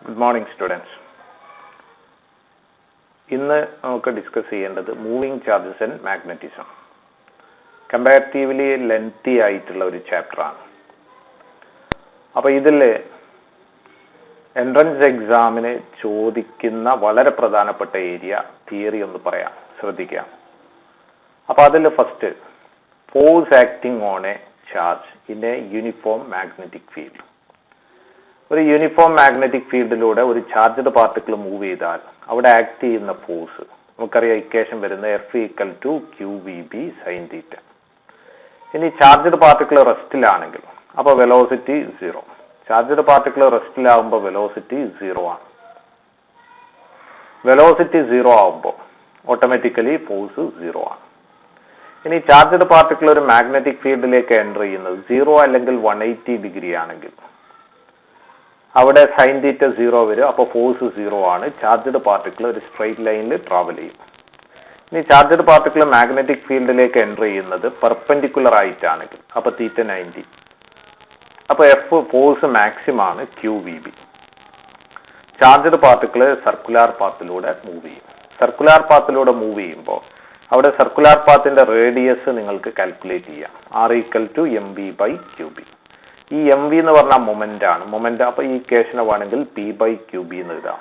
Good morning, students. ഇന്ന് നമുക്ക് discuss ചെയ്യേണ്ടത് moving charges and magnetism. Comparatively lengthy ആയിട്ടുള്ള ഒരു ചാപ്റ്റർ ആണ്. അപ്പോൾ ഇതിൽ എൻട്രൻസ് എക്സാമിന് ചോദിക്കുന്ന വളരെ പ്രധാനപ്പെട്ട ഏരിയ തിയറി ഒന്ന് പറയാം, ശ്രദ്ധിക്കാം. അപ്പോൾ അതിൽ first force acting on A charge in a uniform magnetic field. ഒരു യൂണിഫോം മാഗ്നറ്റിക് ഫീൽഡിലൂടെ ഒരു ചാർജ്ഡ് പാർട്ടിക്കിൾ മൂവ് ചെയ്താൽ അവിടെ ആക്ട് ചെയ്യുന്ന ഫോഴ്സ് നമുക്കറിയാം, ഇക്വേഷൻ വരുന്നത് F = QVB sin θ. ഇനി ചാർജ്ഡ് പാർട്ടിക്കിൾ റെസ്റ്റിലാണെങ്കിൽ അപ്പോൾ വെലോസിറ്റി 0. ചാർജ്ഡ് പാർട്ടിക്കിൾ റെസ്റ്റിലാകുമ്പോൾ വെലോസിറ്റി 0 ആണ്. വെലോസിറ്റി 0 ആകുമ്പോൾ ഓട്ടോമാറ്റിക്കലി ഫോഴ്സ് 0 ആണ്. ഇനി ചാർജ്ഡ് പാർട്ടിക്കിൾ ഒരു മാഗ്നറ്റിക് ഫീൽഡിലേക്ക് എൻ്റർ ചെയ്യുന്നത് 0 അല്ലെങ്കിൽ 180 ഡിഗ്രി ആണെങ്കിൽ അവിടെ സൈൻ തീറ്റ 0 വരും. അപ്പോൾ ഫോഴ്സ് 0 ആണ്. ചാർജ്ഡ് പാർട്ടിക്കിൾ ഒരു സ്ട്രെയിറ്റ് ലൈനിൽ ട്രാവൽ ചെയ്യും. ഇനി ചാർജ്ഡ് പാർട്ടിക്കിൾ മാഗ്നറ്റിക് ഫീൽഡിലേക്ക് എൻ്റർ ചെയ്യുന്നത് പെർപെൻഡിക്കുലർ ആയിട്ടാണെങ്കിൽ അപ്പോൾ തീറ്റ 90. അപ്പോൾ എഫ് ഫോഴ്സ് മാക്സിമം ആണ് QVB. ചാർജ്ഡ് പാർട്ടിക്കിൾ സർക്കുലാർ പാത്തിലൂടെ മൂവ് ചെയ്യും. സർക്കുലാർ പാത്തിലൂടെ മൂവ് ചെയ്യുമ്പോൾ അവിടെ സർക്കുലാർ പാത്തിന്റെ റേഡിയസ് നിങ്ങൾക്ക് കാൽക്കുലേറ്റ് ചെയ്യാം. R = mv/qb. ഈ mv എന്ന് പറഞ്ഞാൽ മൊമെന്റ് ആണ്. മൊമെന്റ് അപ്പോൾ ഈ ഇക്വേഷനെ വേണമെങ്കിൽ p/qb എന്ന് എഴുതാം.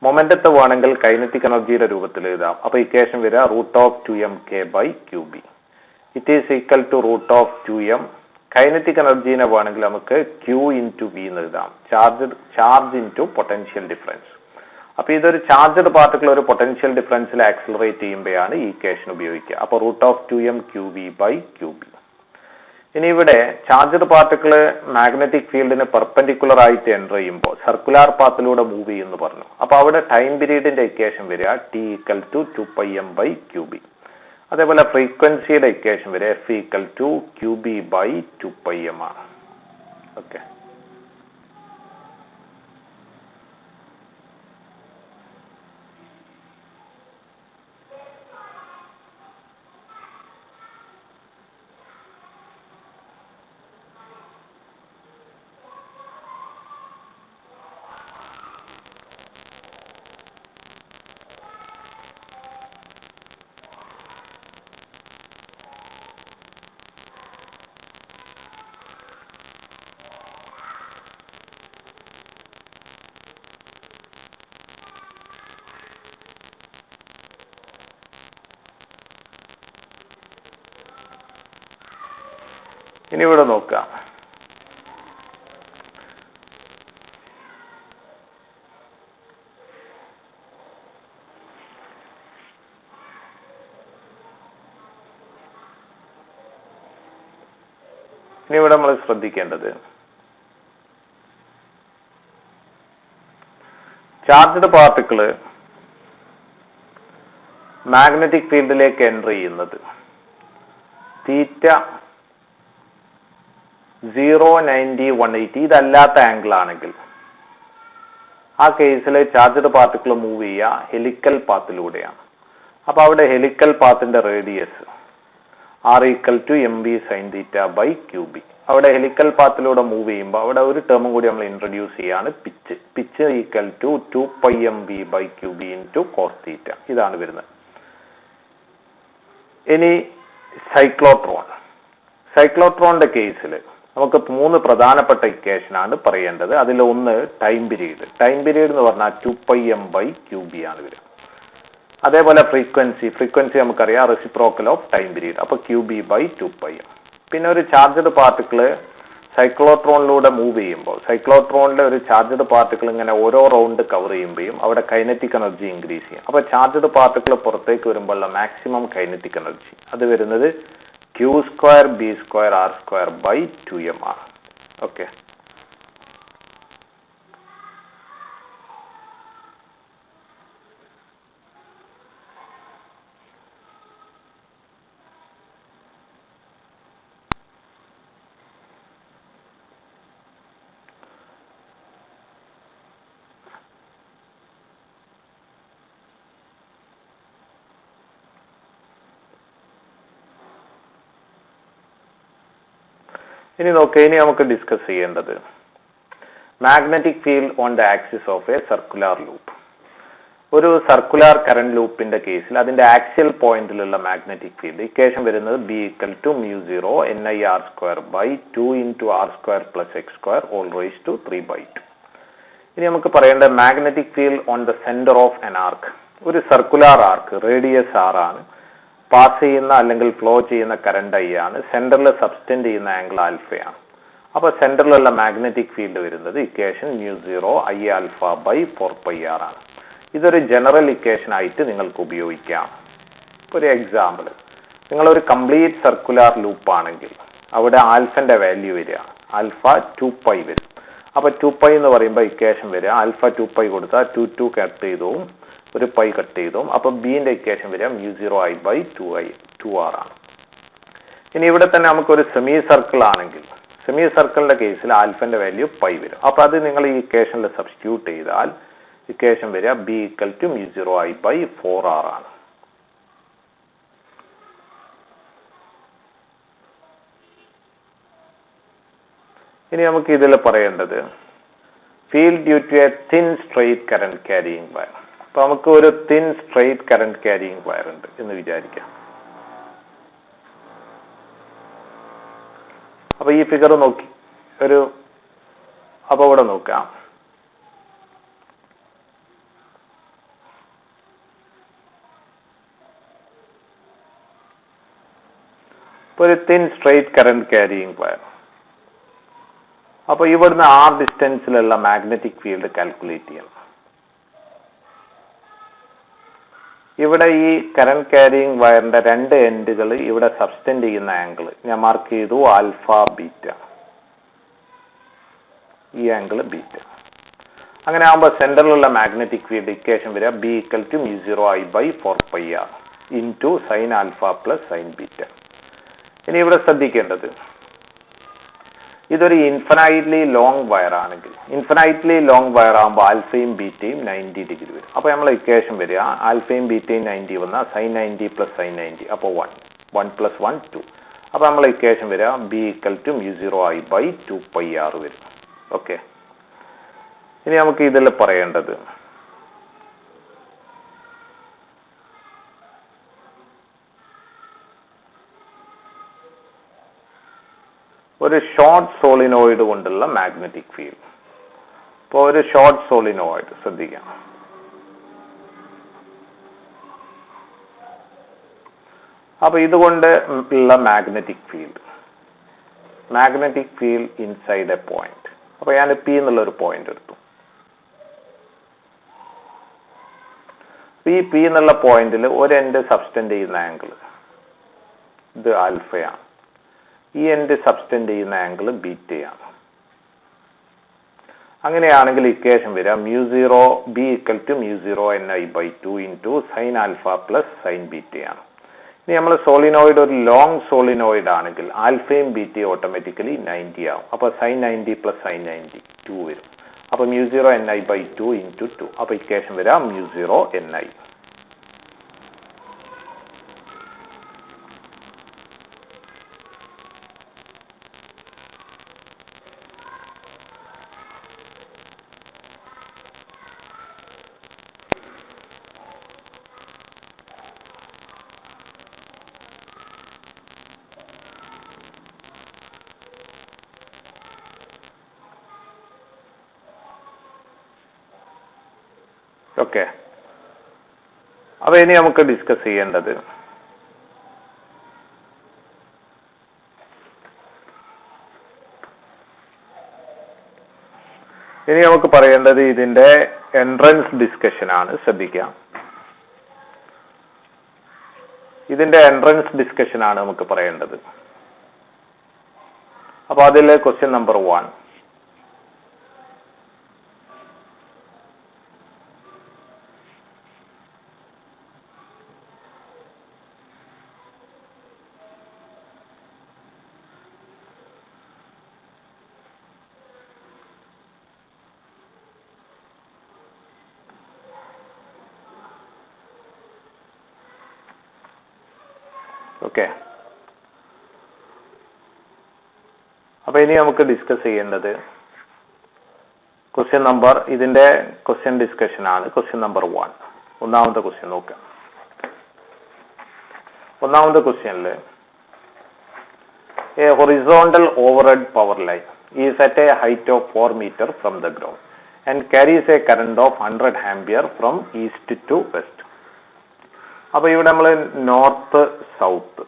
മൊമെന്റത്തെ വേണമെങ്കിൽ കൈനറ്റിക് എനർജിയുടെ രൂപത്തിൽ എഴുതാം. അപ്പോൾ ഇക്വേഷൻ വരിക √2mk/qb. It is equal to √2m. Kinetic എനർജീനെ വേണമെങ്കിൽ നമുക്ക് q × v എന്ന് എഴുതാം. Charge into potential difference. അപ്പോൾ ഇതൊരു ചാർജ്ഡ് പാർട്ടിക്കിൾ ഒരു പൊട്ടൻഷ്യൽ ഡിഫറൻസിൽ ആക്സിലറേറ്റ് ചെയ്യുമ്പോഴാണ് ഈ ഇക്വേഷൻ ഉപയോഗിക്കുക. അപ്പോൾ √2mqv/qb. ഇനി ഇവിടെ ചാർജ്ഡ് പാർട്ടിക്കിൾ മാഗ്നറ്റിക് ഫീൽഡിന് പെർപെൻഡിക്കുലർ ആയിട്ട് എൻ്റർ ചെയ്യുമ്പോൾ സർക്കുലാർ പാത്തിലൂടെ മൂവ് ചെയ്യുമെന്ന് പറഞ്ഞു. അപ്പോൾ അവിടെ ടൈം പീരീഡിന്റെ ഇക്വേഷൻ വരിക T = 2πm/qb. അതേപോലെ ഫ്രീക്വൻസിയുടെ ഇക്വേഷൻ വരിക F = qb/2πm ആണ്. ഓക്കെ. ഇനി ഇവിടെ നോക്കാം. ഇനി ഇവിടെ നമ്മൾ ശ്രദ്ധിക്കേണ്ടത് ചാർജ്ഡ് പാർട്ടിക്കിൾ മാഗ്നറ്റിക് ഫീൽഡിലേക്ക് എൻ്റർ ചെയ്യുന്നത് തീറ്റ 0, 90, 180 ഇതല്ലാത്ത ആംഗിൾ ആണെങ്കിൽ ആ കേസിൽ ചാർജ്ഡ് പാർട്ടിക്കിൾ മൂവ് ചെയ്യുക ഹെലിക്കൽ പാത്തിലൂടെയാണ്. അപ്പോൾ അവിടെ helical പാത്തിന്റെ radius R = mv sin θ/qb. അവിടെ ഹെലിക്കൽ പാത്തിലൂടെ മൂവ് ചെയ്യുമ്പോൾ അവിടെ ഒരു ടേമും കൂടി നമ്മൾ ഇൻട്രൊഡ്യൂസ് ചെയ്യാണ്, പിച്ച്. Pitch = 2πmv/qb × cos θ. ഇതാണ് വരുന്നത്. ഇനി സൈക്ലോട്രോണിന്റെ കേസിൽ നമുക്ക് 3 പ്രധാനപ്പെട്ട ഇക്വേഷനാണ് പറയേണ്ടത്. അതിലൊന്ന് ടൈം പീരീഡ്. ടൈം പീരീഡ് എന്ന് പറഞ്ഞാൽ 2πm/qb ആണ് വരിക. അതേപോലെ ഫ്രീക്വൻസി നമുക്കറിയാം റെസിപ്രോക്കൽ ഓഫ് ടൈം പീരീഡ്. അപ്പോൾ qb/2πm. പിന്നെ ഒരു ചാർജ്ഡ് പാർട്ടിക്കിൾ സൈക്ലോട്രോണിലൂടെ മൂവ് ചെയ്യുമ്പോൾ സൈക്ലോട്രോണിലെ ഒരു ചാർജ്ഡ് പാർട്ടിക്കിൾ ഇങ്ങനെ ഓരോ റൗണ്ട് കവർ ചെയ്യുമ്പോഴും അവിടെ കൈനറ്റിക് എനർജി ഇൻക്രീസ് ചെയ്യും. അപ്പോൾ ചാർജ്ഡ് പാർട്ടിക്കിൾ പുറത്തേക്ക് വരുമ്പോഴുള്ള മാക്സിമം കൈനറ്റിക് എനർജി അത് വരുന്നത് q² b² r²/2m ആണ്. ഓക്കെ. ഇനി നമുക്ക് ഡിസ്കസ് ചെയ്യേണ്ടത് magnetic field on the axis of A circular loop. ഒരു സർക്കുലർ കറന്റ് ലൂപ്പിന്റെ കേസിൽ അതിന്റെ ആക്സിയൽ പോയിന്റിലുള്ള മാഗ്നറ്റിക് ഫീൽഡ് ഇക്വേഷൻ വരുന്നത് B equal to mu0 NIR square by 2 into R square plus X square all raised to 3/2. ഇനി നമുക്ക് പറയേണ്ട magnetic field on the centre of an arc. ഒരു circular ആർക്ക് radius R ആണ്, pass ചെയ്യുന്ന അല്ലെങ്കിൽ flow ചെയ്യുന്ന current I ആണ്, സെന്ററിൽ സബ്സ്റ്റെൻഡ് ചെയ്യുന്ന ആംഗിൾ ആൽഫയാണ്. അപ്പോൾ സെന്ററിലുള്ള മാഗ്നറ്റിക് ഫീൽഡ് വരുന്നത് equation mu0 I alpha by 4πr ആണ്. ഇതൊരു ജനറൽ ഇക്വേഷൻ ആയിട്ട് നിങ്ങൾക്ക് ഉപയോഗിക്കാം. ഒരു എക്സാമ്പിൾ, നിങ്ങളൊരു കംപ്ലീറ്റ് സർക്കുലർ ലൂപ്പ് ആണെങ്കിൽ അവിടെ ആൽഫന്റെ വാല്യൂ വരിക ആൽഫ 2π വരും. അപ്പോൾ 2π എന്ന് പറയുമ്പോൾ ഇക്വേഷൻ വരിക ആൽഫ 2π കൊടുത്താൽ 2 കട്ട് ചെയ്തു, ഒരു പൈ കട്ട് ചെയ്തു. അപ്പോൾ ബിന്റെ ഇക്വേഷൻ വരിക mu0I by 2r ആണ്. ഇനി ഇവിടെ തന്നെ നമുക്കൊരു സെമി സർക്കിൾ ആണെങ്കിൽ സെമി സർക്കിളിന്റെ കേസിൽ ആൽഫന്റെ വാല്യൂ പൈ വരും. അപ്പോൾ അത് നിങ്ങൾ ഈ ഇക്വേഷനിൽ സബ്സ്റ്റിറ്റ്യൂട്ട് ചെയ്താൽ ഇക്വേഷൻ വരിക B equal to mu0I by 4r ആണ്. ഇനി നമുക്ക് ഇതിൽ പറയേണ്ടത് field due to a thin straight current carrying wire. അപ്പൊ നമുക്ക് ഒരു thin straight current carrying wire ഉണ്ട് എന്ന് വിചാരിക്കാം. അപ്പൊ ഈ ഫിഗർ നോക്കി അപ്പൊ ഇവിടെ നോക്കാം. ഒരു thin straight current carrying wire. അപ്പൊ ഇവിടുന്ന് R ഡിസ്റ്റൻസിലുള്ള മാഗ്നറ്റിക് ഫീൽഡ് കാൽക്കുലേറ്റ് ചെയ്യണം. ഇവിടെ ഈ കറന്റ് ക്യാരിയിങ് വയറിന്റെ രണ്ട് എൻഡുകൾ ഇവിടെ സബ്സ്റ്റെൻഡ് ചെയ്യുന്ന ആംഗിൾ ഞാൻ മാർക്ക് ചെയ്തു ആൽഫ ബീറ്റ. ഈ ആംഗിൾ ബീറ്റ. അങ്ങനെ ആകുമ്പോൾ സെന്ററിലുള്ള മാഗ്നറ്റിക് ഫീൽഡ് ഇക്വേഷൻ വരിക B equal to mu0I by 4πr into sin alpha plus sin beta. ഇനി ഇവിടെ ശ്രദ്ധിക്കേണ്ടത് ഇതൊരു ഇൻഫിനൈറ്റ്ലി ലോങ് വയർ ആണെങ്കിൽ ഇൻഫിനൈറ്റ്ലി ലോങ് വയർ ആകുമ്പോൾ ആൽഫയും ബീറ്റയും 90 ഡിഗ്രി വരും. അപ്പോൾ നമ്മൾ ഇക്വേഷൻ വരിക ആൽഫയും ബീറ്റയും 90 വന്നാൽ sin 90 plus sin 90 അപ്പോൾ 1 plus 1 2. അപ്പോൾ നമ്മൾ ഇക്വേഷൻ വരിക B equal to mu0I by 2πr വരും. ഓക്കെ, ഇനി നമുക്ക് ഇതിൽ പറയേണ്ടത് ഒരു ഷോർട്ട് സോളിനോയിഡ് കൊണ്ടുള്ള മാഗ്നറ്റിക് ഫീൽഡ്. ഇപ്പോൾ ഒരു ഷോർട്ട് സോളിനോയിഡ് ശ്രദ്ധിക്കാം. അപ്പൊ ഇതുകൊണ്ട് ഉള്ള magnetic field inside A point. അപ്പൊ ഞാൻ P എന്നുള്ള ഒരു പോയിന്റ് എടുത്തു. ഈ P എന്നുള്ള പോയിന്റിൽ ഒരു എൻഡ് സബ്സ്റ്റെൻഡ് ചെയ്യുന്ന ആംഗിൾ ഇത് ആൽഫയാണ്, ഈ എൻഡ് സബ്സ്റ്റെൻഡ് ചെയ്യുന്ന ആംഗിൾ ബീറ്റയാണ്. അങ്ങനെയാണെങ്കിൽ ഇക്വേഷൻ വരിക mu0 B equal to mu0 NI by 2 into sin alpha plus sin beta ആണ്. ഇനി നമ്മൾ സോളിനോയിഡ് ഒരു ലോങ് സോളിനോയിഡ് ആണെങ്കിൽ ആൽഫയും ബീറ്റയും ഓട്ടോമാറ്റിക്കലി 90 ആവും. അപ്പൊ sin 90 plus sin 90 2 വരും. അപ്പൊ mu0 NI by 2 into 2. അപ്പൊ ഇക്വേഷൻ വരിക mu0 NI. ഓക്കെ, അപ്പൊ ഇനി നമുക്ക് ഡിസ്കസ് ചെയ്യേണ്ടത് ഇതിന്റെ എൻട്രൻസ് ഡിസ്കഷൻ ആണ്. ശ്രദ്ധിക്കാം, ഇതിന്റെ എൻട്രൻസ് ഡിസ്കഷൻ ആണ് നമുക്ക് പറയേണ്ടത്. അപ്പൊ അതിലെ ക്വസ്റ്റ്യൻ നമ്പർ 1, ഓക്കെ. അപ്പൊ ഇനി നമുക്ക് ഡിസ്കസ് ചെയ്യേണ്ടത് ക്വസ്റ്റ്യൻ നമ്പർ ഇതിന്റെ ക്വസ്റ്റ്യൻ ഡിസ്കഷൻ ആണ്. Question number 1. ഒന്നാമത്തെ ക്വസ്റ്റ്യൻ നോക്കാം. ഒന്നാമത്തെ ക്വസ്റ്റ്യനിൽ a horizontal overhead power line is at a height of 4 meters from the ground and carries a current of 100 ampere from east to west. അപ്പോൾ ഇവിടെ നമ്മൾ north south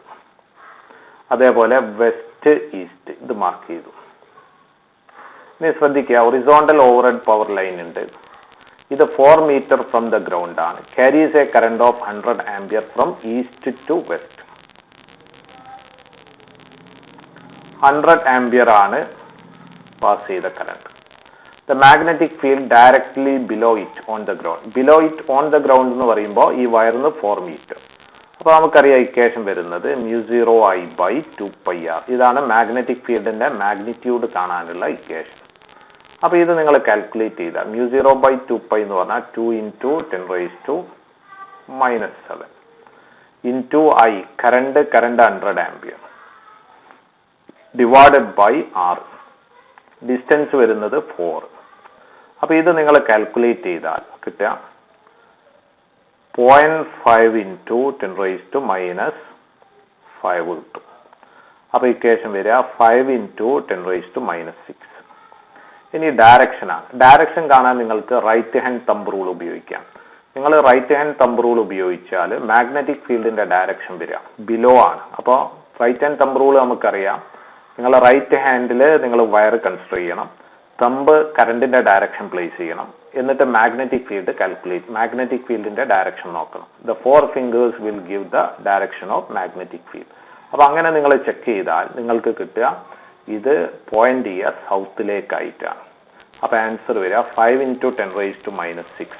അതേപോലെ west east ഇത് mark ചെയ്തു. ഇനി ശ്രദ്ധിക്കുക, ഹൊറിസോണ്ടൽ ഓവർഹെഡ് പവർ ലൈൻ ഉണ്ട്. ഇത് 4 മീറ്റർ ഫ്രം ദ ഗ്രൗണ്ട് ആണ്. Carries a current of 100 ampere from east to west. 100 ampere ആണ് പാസ് ചെയ്ത current. The magnetic field directly below it on the ground. Below it on the ground എന്ന് പറയുമ്പോൾ ഈ വയറിന് 4 metre. അപ്പോൾ നമുക്കറിയാം equation വരുന്നത് μ0I/2πr. ഇതാണ് മാഗ്നറ്റിക് ഫീൽഡിന്റെ മാഗ്നിറ്റ്യൂഡ് കാണാനുള്ള ഇക്വേഷൻ. അപ്പോൾ ഇത് നിങ്ങൾ കാൽക്കുലേറ്റ് ചെയ്താൽ μ0/2π എന്ന് പറഞ്ഞാൽ 2 × 10⁻⁻7 into I current 100 ampere divided by R. Distance വരുന്നത് 4. അപ്പോൾ ഇത് നിങ്ങൾ കാൽക്കുലേറ്റ് ചെയ്താൽ കിട്ടുക 0.5 × 10⁻⁻5 കിട്ടും. അപ്പോൾ ഇക്വേഷൻ വരിക 5 × 10⁻⁻6. ഇനി ഡയറക്ഷനാണ്. ഡയറക്ഷൻ കാണാൻ നിങ്ങൾക്ക് റൈറ്റ് ഹാൻഡ് തമ്പ് റൂൾ ഉപയോഗിക്കാം. നിങ്ങൾ റൈറ്റ് ഹാൻഡ് തമ്പ് റൂൾ ഉപയോഗിച്ചാൽ മാഗ്നറ്റിക് ഫീൽഡിന്റെ ഡയറക്ഷൻ വരിക ബിലോ ആണ്. അപ്പോൾ റൈറ്റ് ഹാൻഡ് തമ്പ് റൂൾ നമുക്കറിയാം. നിങ്ങൾ റൈറ്റ് ഹാൻഡിൽ നിങ്ങൾ വയർ കൺസിഡർ ചെയ്യണം, തമ്പ് കറണ്ടിന്റെ ഡയറക്ഷൻ പ്ലേസ് ചെയ്യണം, എന്നിട്ട് മാഗ്നറ്റിക് ഫീൽഡ് കാൽക്കുലേറ്റ് മാഗ്നറ്റിക് ഫീൽഡിന്റെ ഡയറക്ഷൻ നോക്കണം. The 4 fingers will give the direction of magnetic field. അപ്പൊ അങ്ങനെ നിങ്ങൾ ചെക്ക് ചെയ്താൽ നിങ്ങൾക്ക് കിട്ടുക ഇത് പോയിന്റ് ചെയ്യുക സൗത്തിലേക്കായിട്ടാണ്. അപ്പൊ ആൻസർ വരിക 5 × 10⁻⁻6.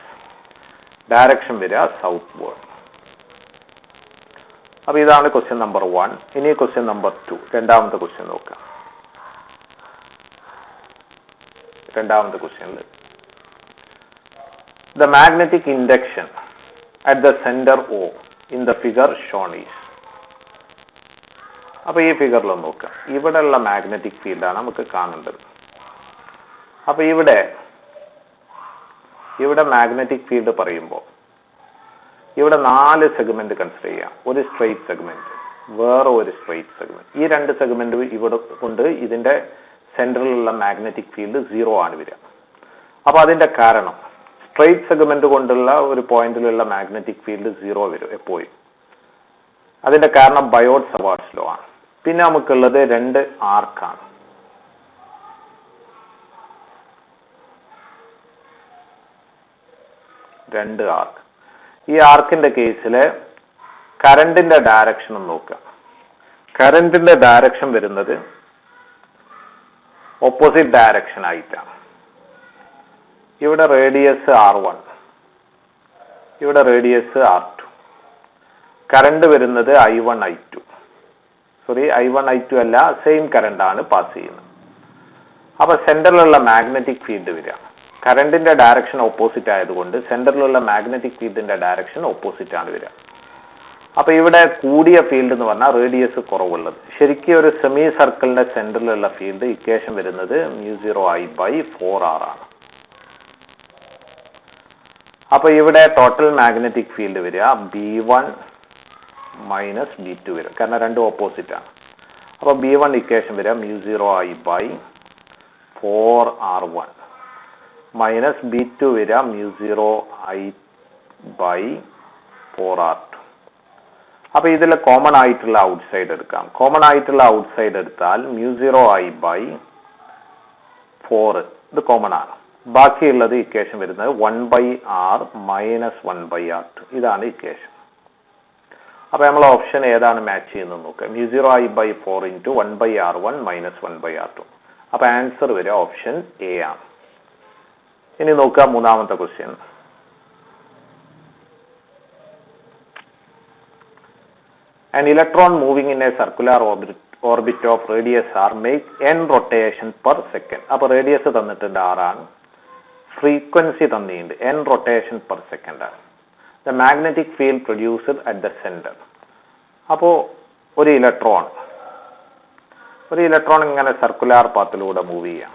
ഡയറക്ഷൻ വരിക സൗത്ത് വേർഡ്. അപ്പൊ ഇതാണ് ക്വസ്റ്റ്യൻ നമ്പർ 1. ഇനി ക്വസ്റ്റ്യൻ നമ്പർ 2. രണ്ടാമത്തെ ക്വസ്റ്റ്യൻ നോക്കാം. രണ്ടാമത്തെ ക്വസ്റ്റ്യനിൽ the magnetic induction at the centre O in the figure shown is. അപ്പൊ ഈ ഫിഗറിൽ നോക്കാം. ഇവിടെയുള്ള മാഗ്നറ്റിക് ഫീൽഡാണ് നമുക്ക് കാണേണ്ടത്. അപ്പൊ ഇവിടെ മാഗ്നറ്റിക് ഫീൽഡ് പറയുമ്പോൾ ഇവിടെ 4 സെഗ്മെന്റ് കൺസിഡർ ചെയ്യാം. ഒരു സ്ട്രെയിറ്റ് സെഗ്മെന്റ്, വേറെ ഒരു സ്ട്രെയിറ്റ് സെഗ്മെന്റ്. ഈ 2 സെഗ്മെന്റ് ഇവിടെ കൊണ്ട് ഇതിന്റെ സെന്ററിലുള്ള മാഗ്നറ്റിക് ഫീൽഡ് 0 ആണ് വരിക. അപ്പൊ അതിന്റെ കാരണം സ്ട്രെയിറ്റ് സെഗ്മെന്റ് കൊണ്ടുള്ള ഒരു പോയിന്റിലുള്ള മാഗ്നറ്റിക് ഫീൽഡ് 0 വരും എപ്പോഴും. അതിന്റെ കാരണം ബയോട്ട് സവാർട്സ് ലോ ആണ്. പിന്നെ നമുക്കുള്ളത് 2 ആർക്കാണ്. ഈ ആർക്കിന്റെ കേസിൽ കറണ്ടിന്റെ ഡയറക്ഷൻ നോക്കുക. കറണ്ടിന്റെ ഡയറക്ഷൻ വരുന്നത് ഓപ്പോസിറ്റ് ഡയറക്ഷൻ ആയിട്ടാണ്. ഇവിടെ റേഡിയസ് R1, ഇവിടെ റേഡിയസ് R2. കറണ്ട് വരുന്നത് I1 I2 അല്ല, സെയിം കറണ്ട് ആണ് പാസ് ചെയ്യുന്നത്. അപ്പൊ സെന്ററിലുള്ള മാഗ്നറ്റിക് ഫീൽഡ് വരിക. കറണ്ടിന്റെ ഡയറക്ഷൻ ഓപ്പോസിറ്റ് ആയതുകൊണ്ട് സെന്ററിലുള്ള മാഗ്നറ്റിക് ഫീൽഡിന്റെ ഡയറക്ഷൻ ഓപ്പോസിറ്റ് ആണ് വരിക. അപ്പൊ ഇവിടെ കൂടിയ ഫീൽഡ് എന്ന് പറഞ്ഞാൽ റേഡിയസ് കുറവുള്ളത്. ശരിക്കും ഒരു സെമി സർക്കിളിന്റെ സെന്ററിലുള്ള ഫീൽഡ് ഇക്വേഷൻ വരുന്നത് μ0I/4r ആണ്. അപ്പൊ ഇവിടെ ടോട്ടൽ മാഗ്നറ്റിക് ഫീൽഡ് വരിക B1 - B2 വരും, കാരണം രണ്ടും ഓപ്പോസിറ്റ് ആണ്. അപ്പൊ B1 ഇക്വേഷൻ വരിക μ0I/4r1 മൈനസ് B2 വരിക μ0I/4r2. അപ്പൊ ഇതിൽ കോമൺ ആയിട്ടുള്ള ഔട്ട് സൈഡ് എടുക്കാം. കോമൺ ആയിട്ടുള്ള ഔട്ട് സൈഡ് എടുത്താൽ μ0I/4 ഇത് കോമൺ ആണ്. ബാക്കിയുള്ളത് ഇക്വേഷൻ വരുന്നത് 1/r - 1/r2. ഇതാണ് ഇക്വേഷൻ. അപ്പൊ നമ്മൾ ഓപ്ഷൻ ഏതാണ് മാച്ച് ചെയ്യുന്നത് നോക്കുക. μ0I/4 × 1/r1 - 1/r2. അപ്പൊ ആൻസർ വരിക ഓപ്ഷൻ എ ആണ്. ഇനി നോക്കുക മൂന്നാമത്തെ question. An electron moving in a circular orbit of radius r make n rotation per second. അപ്പോൾ റേഡിയസ് തന്നിട്ടുണ്ട് r ആണ്, ഫ്രീക്വൻസി തന്നിട്ടുണ്ട് n rotation per second ആണ്. The magnetic field produced at the center. അപ്പോൾ ഒരു ഇലക്ട്രോൺ ഇങ്ങനെ circular പാത്തിലൂടെ move ചെയ്യാം.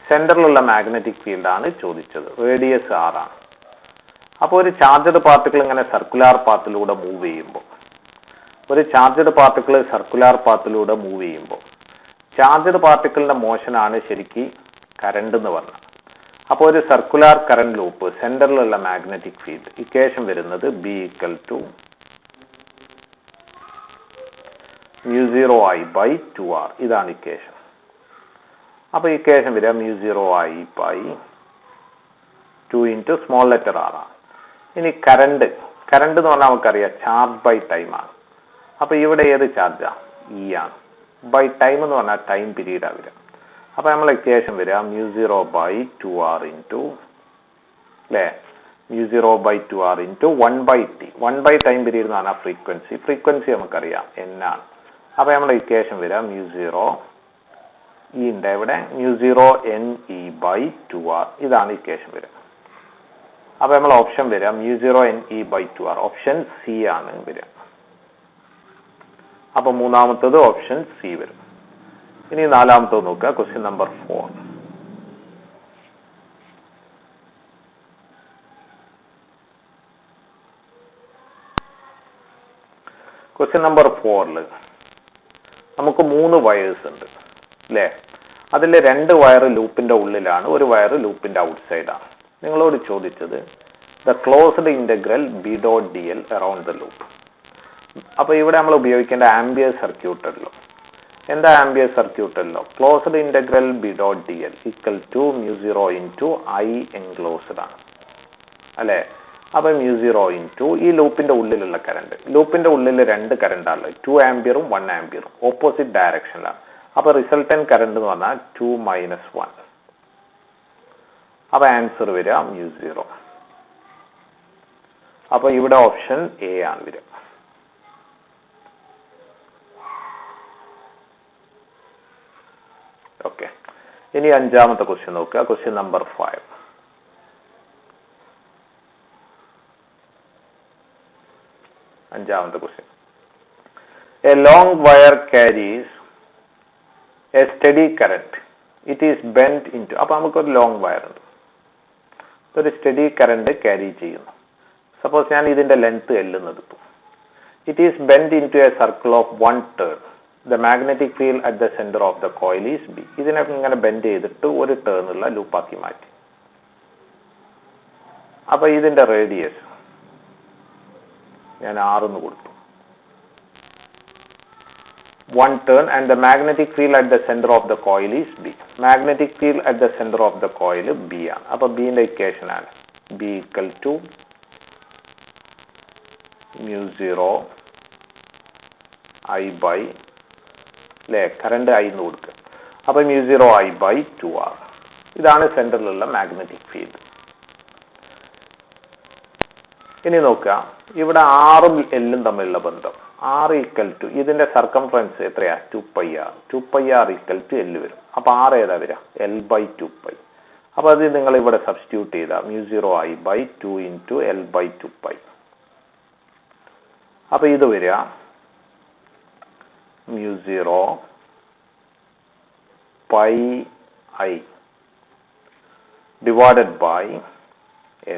സെന്ററിലുള്ള മാഗ്നറ്റിക് ഫീൽഡ് ആണ് ചോദിച്ചത്. റേഡിയസ് r ആണ്. അപ്പോൾ ഒരു ചാർജ്ഡ് പാർട്ടിക്കിൾ ഇങ്ങനെ സർക്കുലർ പാത്തിലൂടെ മൂവ് ചെയ്യുമ്പോൾ ചാർജ്ഡ് പാർട്ടിക്കിളിന്റെ മോഷനാണ് ശരിക്ക് കറണ്ട് എന്ന് പറഞ്ഞത്. അപ്പോൾ ഒരു സർക്കുലർ കറന്റ് ലൂപ്പ്, സെന്ററിലുള്ള മാഗ്നറ്റിക് ഫീൽഡ്, ഇക്വേഷൻ വരുന്നത് B = μ0I/2r. ഇതാണ് ഇക്വേഷൻ. അപ്പൊ ഇക്വേഷൻ വരിക μ0I/2 × സ്മോൾ ലെറ്റർ r ആണ്. ഇനി കറണ്ട് എന്ന് പറഞ്ഞാൽ നമുക്കറിയാം ചാർജ് ബൈ ടൈം ആണ്. അപ്പൊ ഇവിടെ ഏത് ചാർജാ? E ആണ്. ബൈ ടൈം എന്ന് പറഞ്ഞാൽ ടൈം പീരീഡ് ആ വരിക. അപ്പൊ നമ്മളെ ഇക്വേഷൻ വരിക μ0/2r അല്ലേ, μ0/2r × 1/t. 1 ടൈം പീരീഡ് എന്ന് പറഞ്ഞാൽ ഫ്രീക്വൻസി നമുക്കറിയാം n ആണ്. അപ്പൊ നമ്മളെ ഇക്വേഷൻ വരിക μ0 E ഉണ്ട് ഇവിടെ μ0ne/2r. ഇതാണ് ഇക്വേഷൻ വരിക. അപ്പൊ നമ്മൾ ഓപ്ഷൻ വരിക μ0ne/2r. ഓപ്ഷൻ സി ആണ് വരിക. അപ്പൊ മൂന്നാമത്തത് ഓപ്ഷൻ സി വരും. ഇനി നാലാമത്തത് നോക്കുക. Question number 4. ക്വസ്റ്റ്യൻ നമ്പർ 4 നമുക്ക് 3 വയേഴ്സ് ഉണ്ട് അല്ലേ. അതിൽ 2 വയർ ലൂപ്പിന്റെ ഉള്ളിലാണ്, 1 വയർ ലൂപ്പിന്റെ ഔട്ട്സൈഡ് ആണ്. നിങ്ങളോട് ചോദിച്ചത് the closed integral B.dl around the loop. അപ്പൊ ഇവിടെ നമ്മൾ ഉപയോഗിക്കേണ്ട ആംബിയർ സർക്യൂട്ടല്ലോ. എന്താ ആംബിയർ സർക്യൂട്ടല്ലോ? Closed integral B.dl = μ0 × I enclosed ആണ് അല്ലെ. അപ്പൊ μ0 × ഈ ലൂപ്പിന്റെ ഉള്ളിലുള്ള കറണ്ട്. ലൂപ്പിന്റെ ഉള്ളിൽ 2 കറണ്ട് ആണ്, 2 ആംബിയറും 1 ആംബിയറും ഓപ്പോസിറ്റ് ഡയറക്ഷനിലാണ്. അപ്പൊ റിസൾട്ടന്റ് കറണ്ട് എന്ന് പറഞ്ഞാൽ 2 - 1. അപ്പൊ ആൻസർ വരിക μ0. അപ്പൊ ഇവിടെ ഓപ്ഷൻ എ ആണ് വരിക. ഓക്കെ. ഇനി 5ാമത്തെ ക്വസ്റ്റ്യൻ നോക്കുക. Question number 5. അഞ്ചാമത്തെ question. A long wire കാരീസ് A study current. It is bend into. അപ്പൊ നമുക്കൊരു ലോങ് വയർ ഉണ്ട്, ഒരു സ്റ്റഡി കറന്റ് ക്യാരി ചെയ്യുന്നു. സപ്പോസ് ഞാൻ ഇതിന്റെ ലെങ്ത് L എന്ന് എടുത്തു. It is bend into A circle of 1 turn. The magnetic field at the centre of the coil is B. ഇതിനെ ഇങ്ങനെ ബെൻഡ് ചെയ്തിട്ട് ഒരു ടേൺ ഉള്ള ലൂപ്പാക്കി മാറ്റി. അപ്പൊ ഇതിന്റെ റേഡിയസ് ഞാൻ 6 എന്ന് കൊടുത്തു. 1 turn and the magnetic field at the center of the coil is B. Magnetic field at the center of the coil B ആണ്. അപ്പൊ B ന്റെ ഇക്വേഷൻ ആണ് B = μ0 I/, അല്ലെ, കറണ്ട് I എന്ന് കൊടുക്കുക. അപ്പൊ μ0 I/2r. ഇതാണ് സെന്ററിലുള്ള മാഗ്നറ്റിക് ഫീൽഡ്. ഇനി നോക്കുക, ഇവിടെ r-ഉം L-ഉം തമ്മിലുള്ള ബന്ധം. r = ഇതിന്റെ സർക്കംഫറൻസ് എത്രയാ? 2πr. 2πr = L വരും. അപ്പൊ r ഏതാ വരിക? L/2π. അപ്പൊ അത് നിങ്ങൾ ഇവിടെ സബ്സ്റ്റിറ്റ്യൂട്ട് ചെയ്താ μ0 I/2 × L/2π. അപ്പൊ ഇത് വരിക μ0 πi /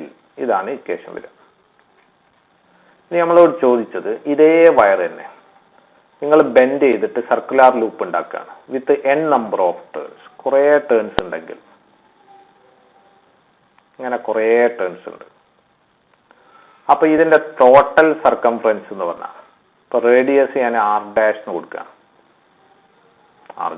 L. ഇതാണ് ഇക്വേഷൻ വരിക. ഇനി നമ്മളോട് ചോദിച്ചത് ഇതേ വയർ തന്നെ നിങ്ങൾ ബെൻഡ് ചെയ്തിട്ട് സർക്കുലർ ലൂപ്പ് ഉണ്ടാക്കുകയാണ് വിത്ത് n നമ്പർ ഓഫ് ടേൺസ്. കുറേ ടേൺസ് ഉണ്ടെങ്കിൽ, ഇങ്ങനെ കുറേ ടേൺസ് ഉണ്ട്. അപ്പൊ ഇതിന്റെ ടോട്ടൽ സർക്കംഫറൻസ് എന്ന് പറഞ്ഞാൽ, ഇപ്പൊ റേഡിയസ് ഞാൻ r' എന്ന് കൊടുക്കുക, r'.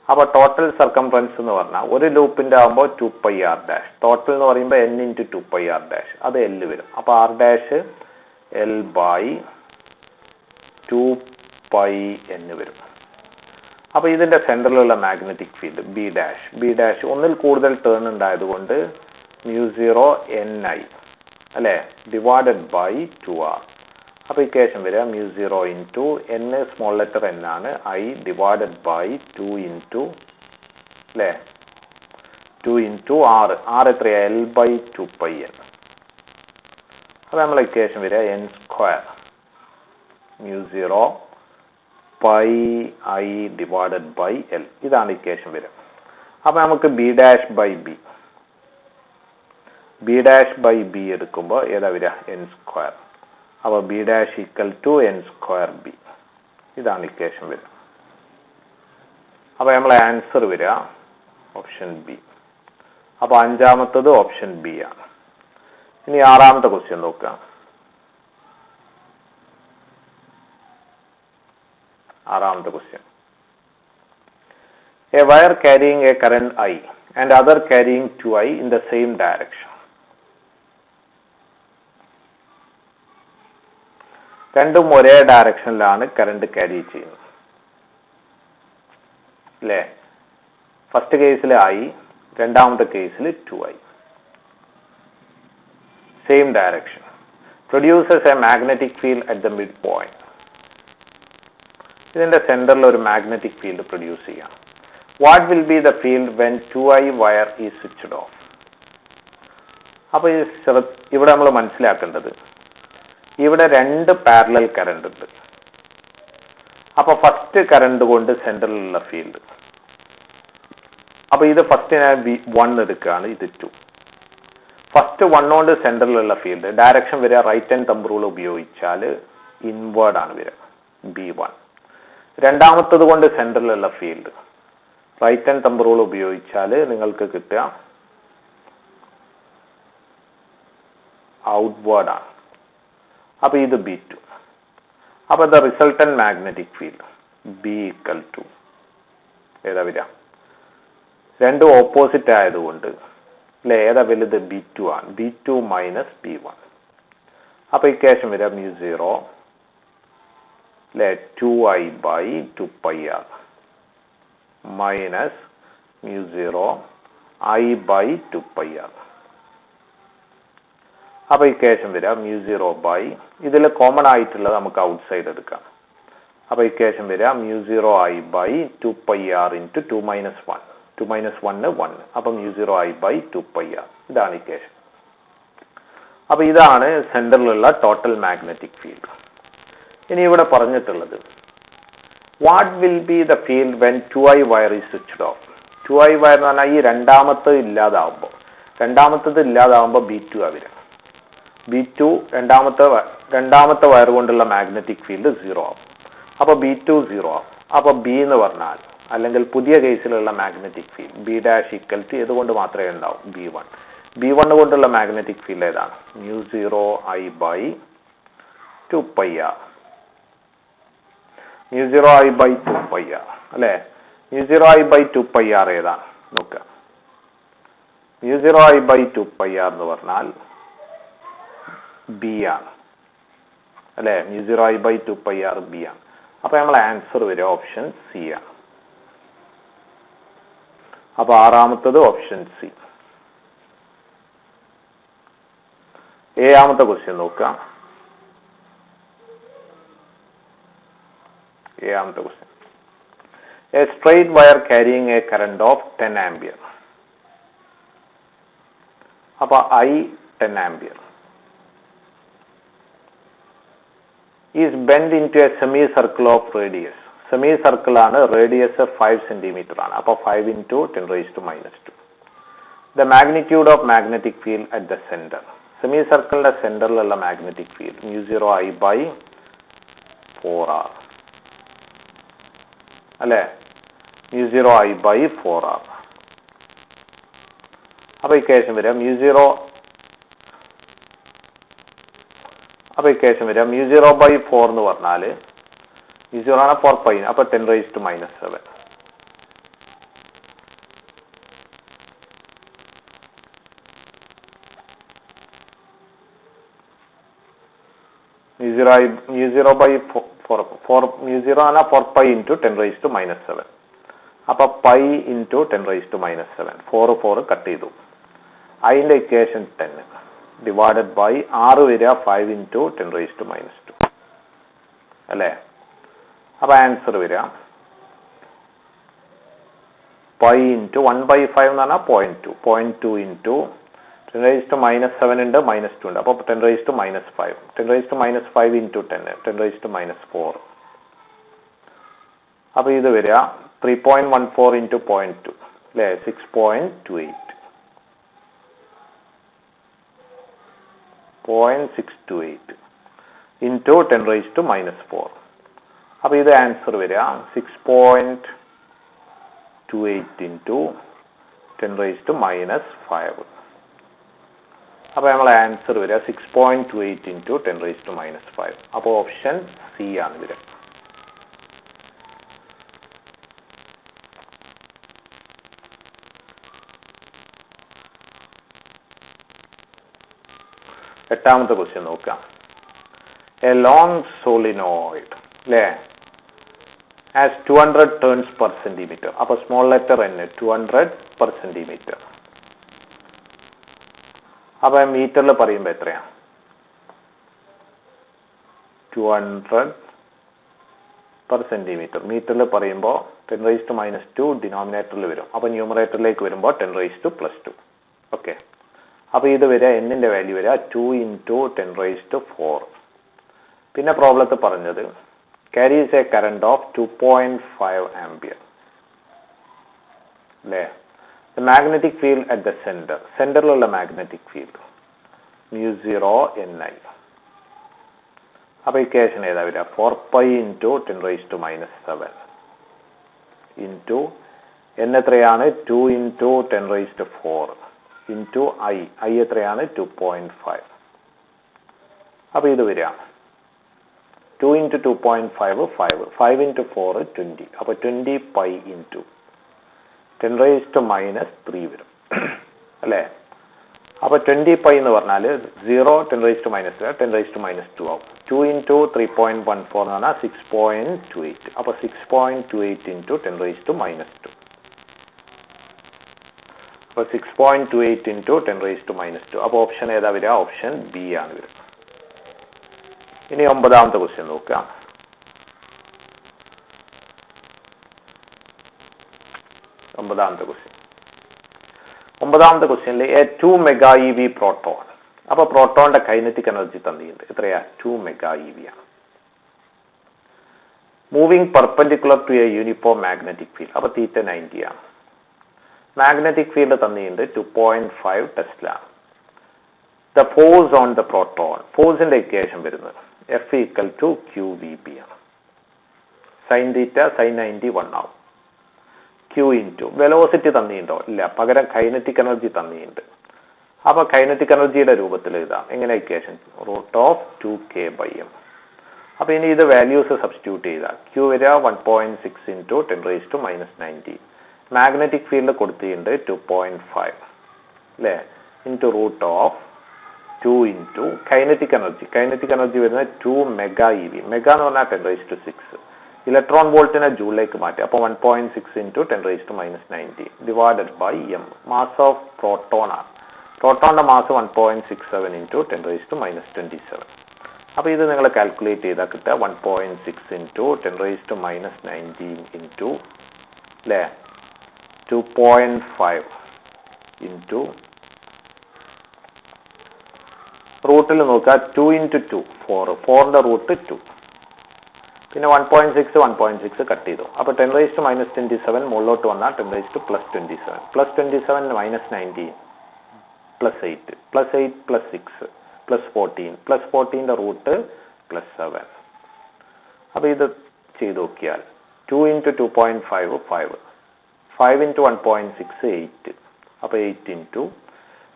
അപ്പൊ ടോട്ടൽ സർക്കംഫറൻസ് എന്ന് പറഞ്ഞാൽ ഒരു ലൂപ്പിന്റെ ആകുമ്പോൾ 2πr'. ടോട്ടൽ എന്ന് പറയുമ്പോൾ n × 2πr'. അത് L വരും. അപ്പൊ r' L/2πn വരും. അപ്പൊ ഇതിന്റെ സെന്ററിലുള്ള മാഗ്നറ്റിക് ഫീൽഡ് B'. ഒന്നിൽ കൂടുതൽ ടേൺ ഉണ്ടായതുകൊണ്ട് μ0 ni അല്ലെ /2r. അപ്പൊ ഇക്വേഷൻ വരിക μ0 × n, സ്മോൾ ലെറ്റർ n ആണ്, I/2 × അല്ലെ 2 × r. r എത്രയാ? L/2πn. അപ്പൊ നമ്മളെ ഇക്വേഷൻ വരിക n² μ0 πi/L. ഇതാണ് ഇക്വേഷൻ വരിക. അപ്പൊ നമുക്ക് B dash by B, B dash by B എടുക്കുമ്പോൾ ഏതാ വരിക? N square. അപ്പോൾ B dash equal to N square B. ഇതാണ് ഇക്വേഷൻ വരിക. അപ്പൊ നമ്മളെ ആൻസർ വരിക ഓപ്ഷൻ ബി. അപ്പൊ അഞ്ചാമത്തത് ഓപ്ഷൻ ബി ആണ്. ഇനി ആറാമത്തെ ക്വസ്റ്റ്യൻ നോക്കാം. ആറാമത്തെ question, A wire carrying a current I and other carrying 2I in the same direction. രണ്ടും ഒരേ ഡയറക്ഷനിലാണ് കറണ്ട് ക്യാരി ചെയ്യുന്നത് അല്ലേ? ഫസ്റ്റ് കേസിൽ I, രണ്ടാമത്തെ കേസിൽ 2I. Same direction. Produces A magnetic field at the mid point. ഇതിന്റെ സെന്ററിൽ ഒരു മാഗ്നറ്റിക് ഫീൽഡ് പ്രൊഡ്യൂസ് ചെയ്യാം. What will be the field when 2I wire is switched off? അപ്പൊ ഇവിടെ നമ്മൾ മനസ്സിലാക്കേണ്ടത്, ഇവിടെ രണ്ട് പാരലൽ കറണ്ട് ഉണ്ട്. അപ്പൊ ഫസ്റ്റ് കറണ്ട് കൊണ്ട് സെന്ററിലുള്ള ഫീൽഡ്, അപ്പൊ ഇത് ഫസ്റ്റ് ഞാൻ 1 എടുക്കുകയാണ്, ഇത് 2. ഫസ്റ്റ് 1 കൊണ്ട് സെന്ററിലുള്ള ഫീൽഡ് ഡയറക്ഷൻ വരിക റൈറ്റ് ഹാൻഡ് തമ്പ് റൂൾ ഉപയോഗിച്ചാൽ ഇൻവേർഡ് ആണ് വരിക, B1. രണ്ടാമത്തത് കൊണ്ട് സെന്ററിലുള്ള field right hand thumb rule ഉപയോഗിച്ചാൽ നിങ്ങൾക്ക് കിട്ടുക ഔട്ട്വേർഡ് ആണ്. അപ്പൊ ഇത് B2. അപ്പൊ the resultant magnetic field B equal to ഏതാ വരിക? രണ്ടും ഓപ്പോസിറ്റ് ആയതുകൊണ്ട് അല്ലെ, ഏതാ വലുത്? B2 ആണ്. B2 minus B1. അപ്പൊ ഇക്വേഷൻ വരിക μ0 അല്ലെ 2I by 2πr minus μ0 I by 2πr. അപ്പൊ ഇക്വേഷൻ വരിക μ0 ബൈ, ഇതിൽ കോമൺ ആയിട്ടുള്ളത് നമുക്ക് ഔട്ട് സൈഡ് എടുക്കാം. അപ്പൊ ഇക്വേഷൻ വരിക μ0 I by 2πr into 2 minus 1. 2 minus 1 1. അപ്പൊ μ0 I ബൈ 2πr. ഇതാണ് ഇക്വേഷൻ. അപ്പൊ ഇതാണ് സെന്ററിലുള്ള ടോട്ടൽ മാഗ്നറ്റിക് ഫീൽഡ്. ഇനി ഇവിടെ പറഞ്ഞിട്ടുള്ളത് what will be the field when 2I wire is switched off? 2I wire എന്ന് പറഞ്ഞാൽ ഈ രണ്ടാമത്തത് ഇല്ലാതാവുമ്പോൾ B2 വരിക. B2 രണ്ടാമത്തെ വയർ കൊണ്ടുള്ള മാഗ്നറ്റിക് ഫീൽഡ് 0 ആവും. അപ്പൊ B2 0 ആവും. അപ്പൊ B എന്ന് പറഞ്ഞാൽ, അല്ലെങ്കിൽ പുതിയ കേസിലുള്ള magnetic field B dash equal to ഏതുകൊണ്ട് മാത്രമേ ഉണ്ടാവും? B1. B1 കൊണ്ടുള്ള മാഗ്നറ്റിക് ഫീൽഡ് ഏതാണ്? μ0 I by 2πr. μ0 I by 2πr അല്ലെ? μ0 I ബൈ 2πr ഏതാണ് നോക്കുക. μ0 I ബൈ 2πr എന്ന് പറഞ്ഞാൽ B ആണ് അല്ലെ? μ0 I ബൈ 2πr B ആണ്. അപ്പൊ നമ്മളെ ആൻസർ വരിക ഓപ്ഷൻ സി ആണ്. അപ്പൊ ആറാമത്തത് ഓപ്ഷൻ സി. ഏഴാമത്തെ ക്വസ്റ്റ്യൻ നോക്കാം. ഏഴാമത്തെ question, a straight wire carrying a current of 10 ampere. അപ്പൊ I 10 ampere is bend into a semi circle of radius. Semi circle ആണ്, റേഡിയസ് 5 സെന്റിമീറ്റർ ആണ്. അപ്പൊ 5 into 10⁻². The magnitude of magnetic field at the centre. Semi സർക്കിളിന്റെ സെന്ററിലുള്ള magnetic field μ0 I by 4r അല്ലെ? μ0 I by 4r. അപ്പൊ equation വരിക μ0 by 4 എന്ന് പറഞ്ഞാല് μ0 ആണ് 4π. അപ്പൊ 10⁻⁻7. μ0 ബൈ 4 ആണ് 4π ഇൻറ്റു 10⁻⁻7. അപ്പൊ π ഇൻറ്റു 10⁻⁻7. 4 കട്ട് ചെയ്തു. അതിന്റെ ഇക്വേഷൻ 10 ഡിവൈഡഡ് ബൈ 6 വരിക 5 ഇൻറ്റു 10⁻². അല്ലെ? അപ്പൊ ആൻസർ വരിക π ഇൻറ്റു 1/5 എന്ന് പറഞ്ഞാൽ 0.2. 0.2 ഇൻറ്റു 10⁻⁻7 ഉണ്ട്, -2 ഉണ്ട്. അപ്പൊ 10⁻⁻5. 10⁻⁻5 ഇൻറ്റു 10⁻⁻4. അപ്പൊ ഇത് വരിക 3.14 ഇൻറ്റു 0.2. അല്ലേ? 6.28 0.628 ഇൻറ്റു 10⁻⁻⁴. അപ്പോൾ ഇത് ആൻസർ വരിക 6.28 ഇൻറ്റു 10⁻⁻⁵. അപ്പോൾ നമ്മളെ ആൻസർ വരിക 6.28 ഇൻറ്റു 10⁻⁵. അപ്പോൾ ഓപ്ഷൻ സി ആണ് വരിക. എട്ടാമത്തെ ക്വസ്റ്റ്യൻ നോക്കാം. എ ലോങ് സോളിനോയിഡ് അല്ലേ has 200 turns per centimeter. അപ്പോൾ small letter n 200 per centimeter. അപ്പോൾ മീറ്ററിൽ പറയുമ്പോൾ എത്രയാണ്? 200 per centimeter. മീറ്ററിൽ പറയുമ്പോൾ 10⁻², ഡിനോമിനേറ്ററിൽ വരും. അപ്പോൾ ന്യൂമറേറ്ററിലേക്ക് വരുമ്പോൾ 10⁻+2. ഓക്കെ. അപ്പോൾ ഇത് വരിക എന്നിന്റെ വാല്യൂ വരിക 2 ഇൻറ്റു 10⁻⁴. പിന്നെ പ്രോബ്ലത്തിൽ പറഞ്ഞത് carries a current of 2.5 ampere. അല്ലേ? The magnetic field at the center. സെന്ററിലുള്ള magnetic field μ0 Ni. അപ്പോൾ ഇക്വേഷൻ ഏതാ വരിക? 4π ഇൻറ്റു 10⁻⁻⁷ ഇൻറ്റു n എത്രയാണ്? 2 ഇൻറ്റു 10⁻⁴ ഇൻറ്റു i എത്രയാണ്? 2.5. അപ്പോൾ ഇത് വരിക 2 ഇൻറ്റു 2.5 5 ഇൻറ്റു 4 20. അപ്പോൾ 20π ഇൻറ്റു 10⁻⁻³ വരും അല്ലേ? അപ്പോൾ 20π എന്ന് പറഞ്ഞാൽ 0 10⁻⁻⁴ 10⁻⁻² ആവും. 2 ഇൻറ്റു 3.14 എന്ന് പറഞ്ഞാൽ 6.28. അപ്പോൾ 6.28 ഇൻറ്റു 10⁻⁻². അപ്പോൾ 6.28 ഇൻറ്റു 10⁻⁻². അപ്പോൾ ഓപ്ഷൻ ഏതാ വരിക? ഓപ്ഷൻ ബി ആണ് വരിക. ഇനി ഒമ്പതാമത്തെ ക്വസ്റ്റ്യൻ നോക്കാം. ഒമ്പതാമത്തെ ക്വസ്റ്റ്യനിൽ എ 2 MeV പ്രോട്ടോൺ. അപ്പൊ പ്രോട്ടോണിന്റെ കൈനറ്റിക് എനർജി തന്നിട്ടുണ്ട്. എത്രയാ? 2 MeV ആണ്. Moving perpendicular to a uniform magnetic field. അപ്പൊ θ 90 ആണ്. മാഗ്നറ്റിക് ഫീൽഡ് തന്നിട്ടുണ്ട് 2.5 tesla. The force on the proton. ഫോഴ്സിന്റെ ഇക്വേഷൻ വരുന്നത് F equal to QVB ആണ്. sin θ sin 90 1 ആവും. Q ഇൻറ്റു വെലോസിറ്റി തന്നിട്ടുണ്ടോ? ഇല്ല. പകരം കൈനറ്റിക് എനർജി തന്നിട്ടുണ്ട്. അപ്പൊ കൈനറ്റിക് എനർജിയുടെ രൂപത്തിൽ എഴുതാം. എങ്ങനെ ഇക്വേഷൻ? √2k/m. അപ്പൊ ഇനി ഇത് വാല്യൂസ് സബ്സ്റ്റിറ്റ്യൂട്ട് ചെയ്താൽ Q വരിക 1.6 ഇൻറ്റു 10⁻⁻90. മാഗ്നറ്റിക് ഫീൽഡ് കൊടുത്തിട്ടുണ്ട് 2.5 അല്ലേ? ഇൻറ്റു √2 ഇൻറ്റു കൈനറ്റിക് എനർജി വരുന്നത് 2 MeV. മെഗാ എന്ന് പറഞ്ഞാൽ 10⁻6. ഇലക്ട്രോൺ വോൾട്ടിനെ ജൂളിലേക്ക് മാറ്റി. അപ്പോൾ 1.6 into 10⁻⁻90 divided by m. Mass of proton ആണ്. പ്രോട്ടോണിന്റെ മാസ് 1.67 ഇൻറ്റു 10⁻27. അപ്പോൾ ഇത് നിങ്ങൾ കാൽക്കുലേറ്റ് ചെയ്താൽ കിട്ടുക 1.6 ഇൻറ്റു 10⁻90 ഇൻറ്റു അല്ലേ 2.5 ഇൻറ്റു റൂട്ടിൽ നോക്കുക 2 ഇൻറ്റു 2 4ന്റെ റൂട്ട് 2. പിന്നെ 1.6 കട്ട് ചെയ്തു. അപ്പോൾ 10⁻27 മുകളിലോട്ട് വന്നാൽ 10⁻+27 +27 -19 +8 +8 +6 +14 +14ന്റെ റൂട്ട് +7. അപ്പോൾ ഇത് ചെയ്ത് നോക്കിയാൽ 2 ഇൻറ്റു 2.5 5 ഇൻറ്റു 1.6 8. അപ്പോൾ 8 ഇൻറ്റു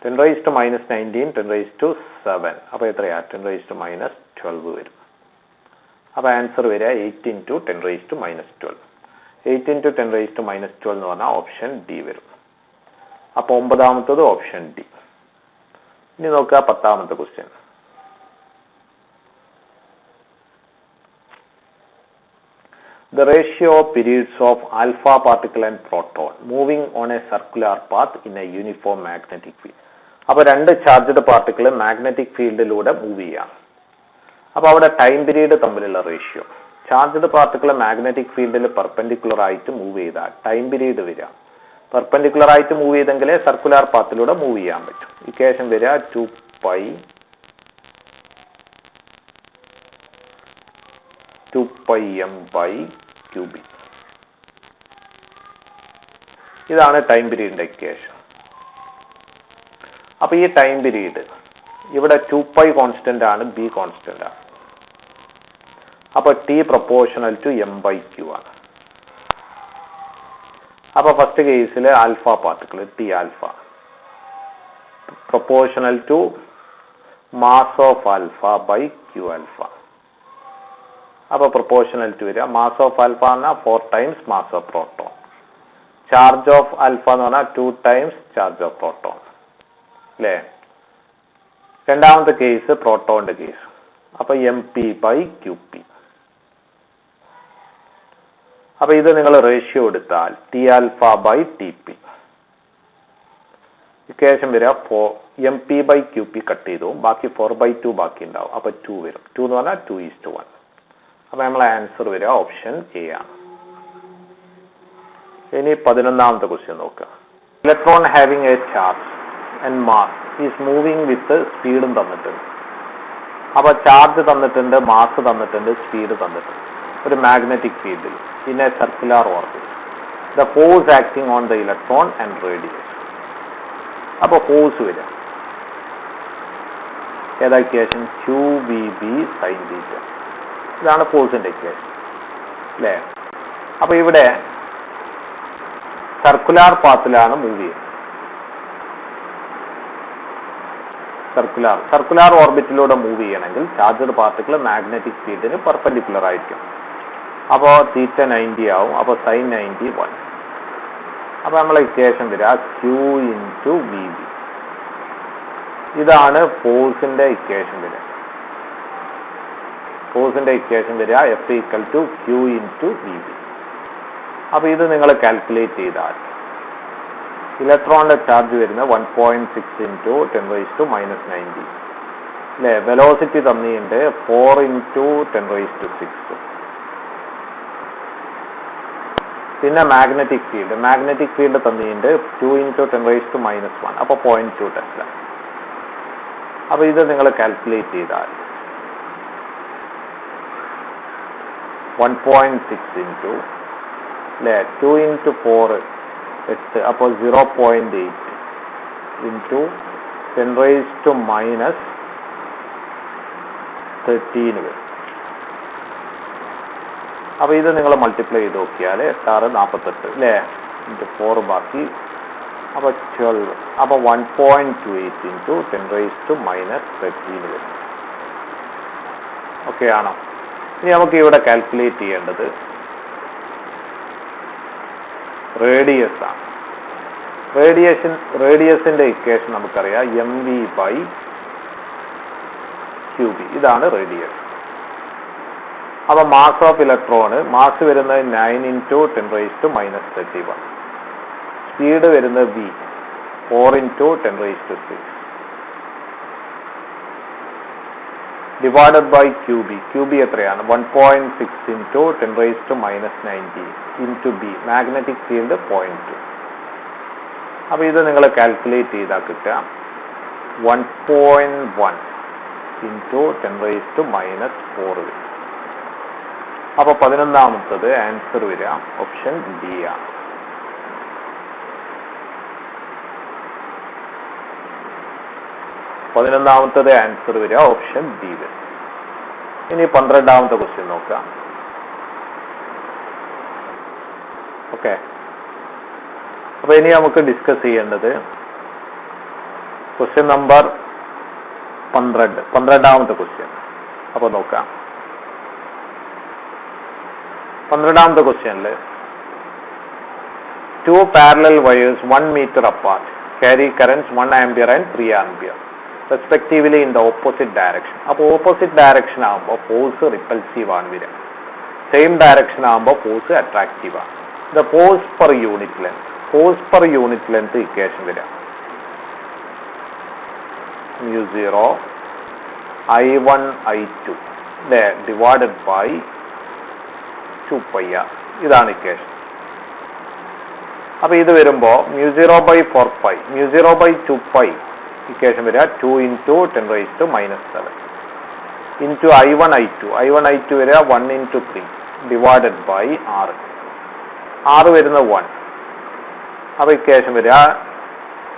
10⁻⁻19 10⁻7. അപ്പോൾ എത്രയാ? 10⁻⁻12 വരും. അപ്പോൾ ആൻസർ വരിക 8 ഇൻറ്റു 10⁻12. 8 ഇൻറ്റു 10⁻12 എന്ന് പറഞ്ഞാൽ ഓപ്ഷൻ ഡി വരും. അപ്പോൾ ഒമ്പതാമത്തത് ഓപ്ഷൻ ഡി. ഇനി നോക്കുക 10ാമത്തെ question. The ratio of periods of alpha particle and proton moving on a circular path in a uniform magnetic field. അപ്പോൾ രണ്ട് ചാർജ്ഡ് പാർട്ടിക്കിൾ മാഗ്നറ്റിക് ഫീൽഡിലൂടെ മൂവ് ചെയ്യാം. അപ്പോൾ അവിടെ ടൈം പീരീഡ് തമ്മിലുള്ള റേഷ്യോ. ചാർജ്ഡ് പാർട്ടിക്കിൾ മാഗ്നറ്റിക് ഫീൽഡിൽ പെർപെൻഡിക്കുലർ ആയിട്ട് move ചെയ്താൽ ടൈം പീരീഡ് വരിക. പെർപെൻഡിക്കുലർ ആയിട്ട് മൂവ് ചെയ്തെങ്കിലേ സർക്കുലർ പാത്തിലൂടെ മൂവ് ചെയ്യാൻ പറ്റും. ഇക്വേഷൻ വരിക 2πm/qb. ഇതാണ് ടൈം പീരീഡിന്റെ ഇക്വേഷൻ. അപ്പൊ ഈ ടൈം പീരീഡ് ഇവിടെ 2π കോൺസ്റ്റന്റ് ആണ്, ബി കോൺസ്റ്റന്റ് ആണ്. അപ്പൊ ടി പ്രൊപ്പോർഷണൽ ടു m/q ആണ്. അപ്പൊ ഫസ്റ്റ് കേസിൽ alpha particle T alpha proportional to mass of alpha by Q alpha. അപ്പൊ പ്രൊപ്പോർഷണൽ ടു വരിക മാസ് ഓഫ് ആൽഫ എന്ന് പറഞ്ഞാൽ 4 times mass of proton, charge of alpha എന്ന് പറഞ്ഞാൽ 2 ടൈംസ് ചാർജ് ഓഫ് പ്രോട്ടോൺ അല്ലേ. രണ്ടാമത്തെ കേസ് പ്രോട്ടോണിന്റെ കേസ്. അപ്പൊ mp/qp. അപ്പൊ ഇത് നിങ്ങൾ റേഷ്യോ എടുത്താൽ T alpha by T P. Equation വരിക mp/qp കട്ട് ചെയ്തു, ബാക്കി 4/2 ബാക്കി ഉണ്ടാവും. അപ്പൊ 2 വരും. 2 എന്ന് പറഞ്ഞാൽ 2:1. അപ്പൊ നമ്മളെ ആൻസർ വരിക ഓപ്ഷൻ എ ആണ്. ഇനി 11ാമത്തെ ക്വസ്റ്റ്യൻ നോക്കുക. Electron having A charge and mass is moving വിത്ത് സ്പീഡും തന്നിട്ടുണ്ട്. അപ്പൊ ചാർജ് തന്നിട്ടുണ്ട്, മാസ് തന്നിട്ടുണ്ട്, സ്പീഡ് തന്നിട്ടുണ്ട്. ഒരു മാഗ്നറ്റിക് ഫീൽഡിൽ in A circular orbit the force acting on the electron and radius. അപ്പൊ ഫോഴ്സ് വരിക ഏതാ ഇക്വേഷൻ? QVB sin θ. ഇതാണ് ഫോഴ്സിന്റെ ഇക്വേഷൻ അല്ലേ. അപ്പൊ ഇവിടെ സർക്കുലാർ പാത്തിലാണ് മൂവ് ചെയ്യുന്നത്. സർക്കുലാർ ഓർബിറ്റിലൂടെ മൂവ് ചെയ്യണമെങ്കിൽ ചാർജ്ഡ് പാർട്ടിക്കിൾ മാഗ്നറ്റിക് ഫീൽഡിന് പെർപെൻഡിക്കുലർ ആയിരിക്കും. അപ്പോൾ തീറ്റ 90 ആവും. അപ്പോൾ sin 90 1. അപ്പൊ നമ്മളെ ഇക്വേഷൻ വരിക Q/VB. ഇതാണ് ഫോഴ്സിന്റെ ഇക്വേഷൻ വരിക. ഫോഴ്സിന്റെ ഇക്വേഷൻ വരിക F = Q/VB. അപ്പൊ ഇത് നിങ്ങൾ കാൽക്കുലേറ്റ് ചെയ്താൽ ഇലക്ട്രോണിന്റെ ചാർജ് വരുന്നത് 1.6 × 10⁻⁻90 അല്ലെ. വെലോസിറ്റി തന്നിട്ടുണ്ട് 4 × 10⁻⁶. പിന്നെ മാഗ്നറ്റിക് ഫീൽഡ് തന്നിട്ടുണ്ട് 2 × 10⁻⁻1. അപ്പൊ 0.2 ടെസ്ല. അപ്പൊ ഇത് നിങ്ങൾ കാൽക്കുലേറ്റ് ചെയ്താൽ 1.6 അല്ലെ 2 × 4 8. അപ്പോൾ 0.8 × 10⁻13 വരും. അപ്പൊ ഇത് നിങ്ങൾ മൾട്ടിപ്ലൈ ചെയ്ത് നോക്കിയാൽ 8 48 അല്ലേ, 4 ബാക്കി. അപ്പൊ 12. അപ്പൊ 1.28 × 10⁻13 വരും. ഓക്കെ ആണോ? ഇനി നമുക്ക് ഇവിടെ കാൽക്കുലേറ്റ് ചെയ്യേണ്ടത് റേഡിയസ് ആണ്. റേഡിയസിന്റെ ഇക്വേഷൻ നമുക്കറിയാം mv/qb. ഇതാണ് റേഡിയസ്. അപ്പൊ മാസ് ഓഫ് ഇലക്ട്രോൺ മാസ് വരുന്നത് 9 × 10⁻31. സ്പീഡ് വരുന്നത് v 4 × 10⁻6 ഡിവൈഡഡ് ബൈ QB എത്രയാണ്? 1.6 × 10⁻90 × b. Magnetic field 0.2. അപ്പൊ ഇത് നിങ്ങൾ കാൽക്കുലേറ്റ് ചെയ്താൽ കിട്ടുക 1.1 × 10⁻⁻4 വരും. അപ്പൊ 11ാമത്തത് ആൻസർ വരിക ഓപ്ഷൻ ഡി ആണ്. ആൻസർ വരിക ഓപ്ഷൻ ഡി വരും. ഇനി 12ാമത്തെ ക്വസ്റ്റ്യൻ നോക്കാം. ഓക്കെ. അപ്പൊ ഇനി നമുക്ക് ഡിസ്കസ് ചെയ്യേണ്ടത് ക്വസ്റ്റ്യൻ നമ്പർ 12ാമത്തെ ക്വസ്റ്റ്യൻ. അപ്പൊ നോക്കാം. 12ാമത്തെ ക്വസ്റ്റ്യനിൽ 2 parallel wires 1 meter apart carry currents 1 ampere and 3 ampere respectively in the opposite direction. അപ്പോൾ ഓപ്പോസിറ്റ് ഡയറക്ഷൻ ആകുമ്പോൾ ഫോഴ്സ് റിപ്പൽസീവ് ആണ് വരിക, സെയിം ഡയറക്ഷൻ ആകുമ്പോൾ ഫോഴ്സ് അട്രാക്റ്റീവ് ആണ്. The force per unit length equation വരിക μ0 I1 I2 divided by 2πr. ഇതാണ് equation. അപ്പൊ ഇത് വരുമ്പോ μ0/4π μ0/2π ഇക്വേഷൻ വരിക 2 × 10⁻⁻7 ഇൻറ്റു I1 I2 വരിക 1 × 3 ഡിവൈഡഡ് ബൈ 6 വരുന്ന 1. അപ്പോൾ ഇക്വേഷൻ വരിക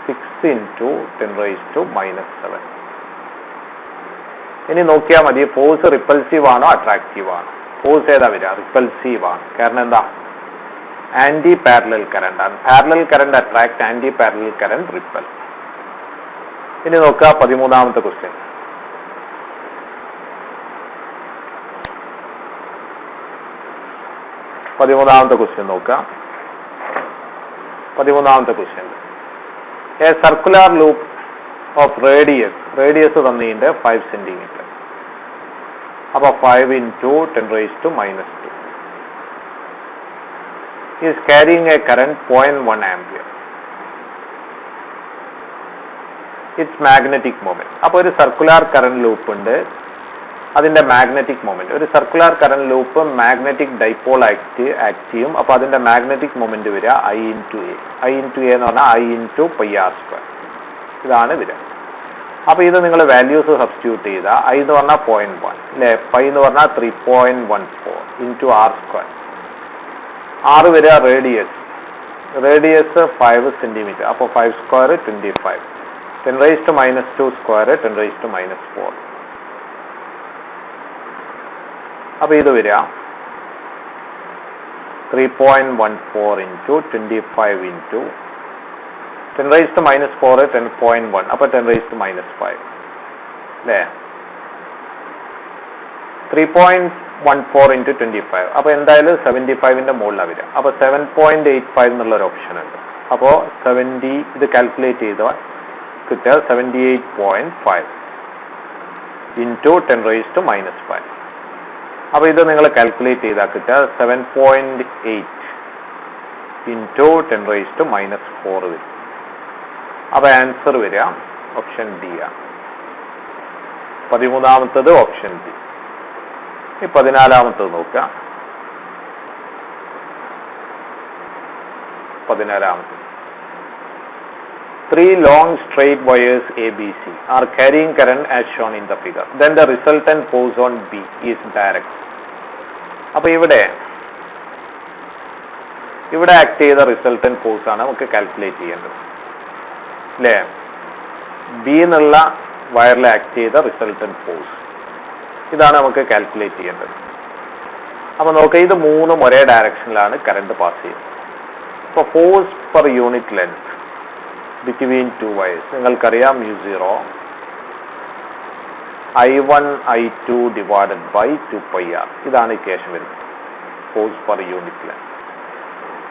6 into 10 raised to -7. ഇനി നോക്കിയാൽ മതി ഫോഴ്സ് റിപ്പൾസീവ് ആണോ അട്രാക്റ്റീവ് ആണോ. ഫോഴ്സ് ഏതാ വരിക? റിപ്പൾസീവ് ആണ്. കാരണം എന്താ? ആന്റി പാരലൽ കറണ്ട് ആണ്. Parallel current attract, antiparallel current repel. ഇനി നോക്കുക 13ാമത്തെ ക്വസ്റ്റ്യൻ. 13ാമത്തെ ക്വസ്റ്റ്യൻ നോക്കുക. 13ാമത്തെ question, a circular loop of radius തന്നതിന്റെ 5 സെന്റിമീറ്റർ. അപ്പൊ 5 into 10 raised to -2 is carrying a current 0.1 ampere. Its magnetic moment. അപ്പോൾ ഒരു സർക്കുലർ കറന്റ് ലൂപ്പ് ഉണ്ട്, അതിന്റെ മാഗ്നറ്റിക് മൊമെന്റ്. ഒരു circular current loop magnetic dipole act ചെയ്യും. അപ്പോൾ അതിന്റെ മാഗ്നറ്റിക് മൊമെന്റ് വരിക I into A. I into A എന്ന് പറഞ്ഞാൽ I into pi r². ഇതാണ് വരിക. അപ്പോൾ ഇത് നിങ്ങൾ വാല്യൂസ് സബ്സ്റ്റിറ്റ്യൂട്ട് ചെയ്ത I എന്ന് പറഞ്ഞാൽ 0.1 അല്ലേ, പൈ എന്ന് പറഞ്ഞാൽ 3.14 into r². r വരിക റേഡിയസ് 5 സെന്റിമീറ്റർ. അപ്പോൾ 5 square 25. 10 raised to -2 square 10 raised to -4. അപ്പോൾ ഇത് വരിക 3.14 into 25 into 10 raised to -4 10.1. അപ്പോൾ 10 raised to -5 അല്ലേ. 3.14 into 25. അപ്പോൾ എന്തായാലും 75ന്റെ മുകളിലാണ് വരിക. അപ്പോൾ 7.85 എന്നുള്ള ഒരു ഓപ്ഷൻ ഉണ്ട്. അപ്പോൾ 70 ഇത് കാൽക്കുലേറ്റ് ചെയ്താൽ കിട്ടുക 78.5 into 10 raised to -5. അപ്പോൾ ഇത് നിങ്ങൾ കാൽക്കുലേറ്റ് ചെയ്താൽ കിട്ടുക 7.8 into 10 raised to -4 വരും. അപ്പോൾ ആൻസർ വരിക ഓപ്ഷൻ ഡി ആണ്. 13ാമത്തത് ഓപ്ഷൻ ഡി. ഈ 14ാമത്തത് നോക്കുക. 14ാമത്തത് 3 long straight wires ABC are carrying current as shown in the figure. Then the resultant force on B is direct. അപ്പോൾ ഇവിടെ ആക്ട് ചെയ്ത റിസൾട്ടന്റ് ഫോഴ്സ് ആണ് നമുക്ക് കാൽക്കുലേറ്റ് ചെയ്യേണ്ടത് അല്ലേ. ബി എന്നുള്ള വയറിൽ ആക്ട് ചെയ്ത റിസൾട്ടന്റ് ഫോഴ്സ് ഇതാണ് നമുക്ക് കാൽക്കുലേറ്റ് ചെയ്യേണ്ടത്. അപ്പോൾ നോക്കുക, ഇത് മൂന്നും ഒരേ ഡയറക്ഷനിലാണ് കറണ്ട് പാസ് ചെയ്യുന്നത്. അപ്പോൾ force per unit length between 2 wires നിങ്ങൾക്കറിയാം μ0 I1 I2 divided by 2πr. ഇതാണ് ഇക്വേഷൻ വരുന്നത്, ഫോഴ്സ് പെർ യൂണിറ്റ് ലെങ്ത്.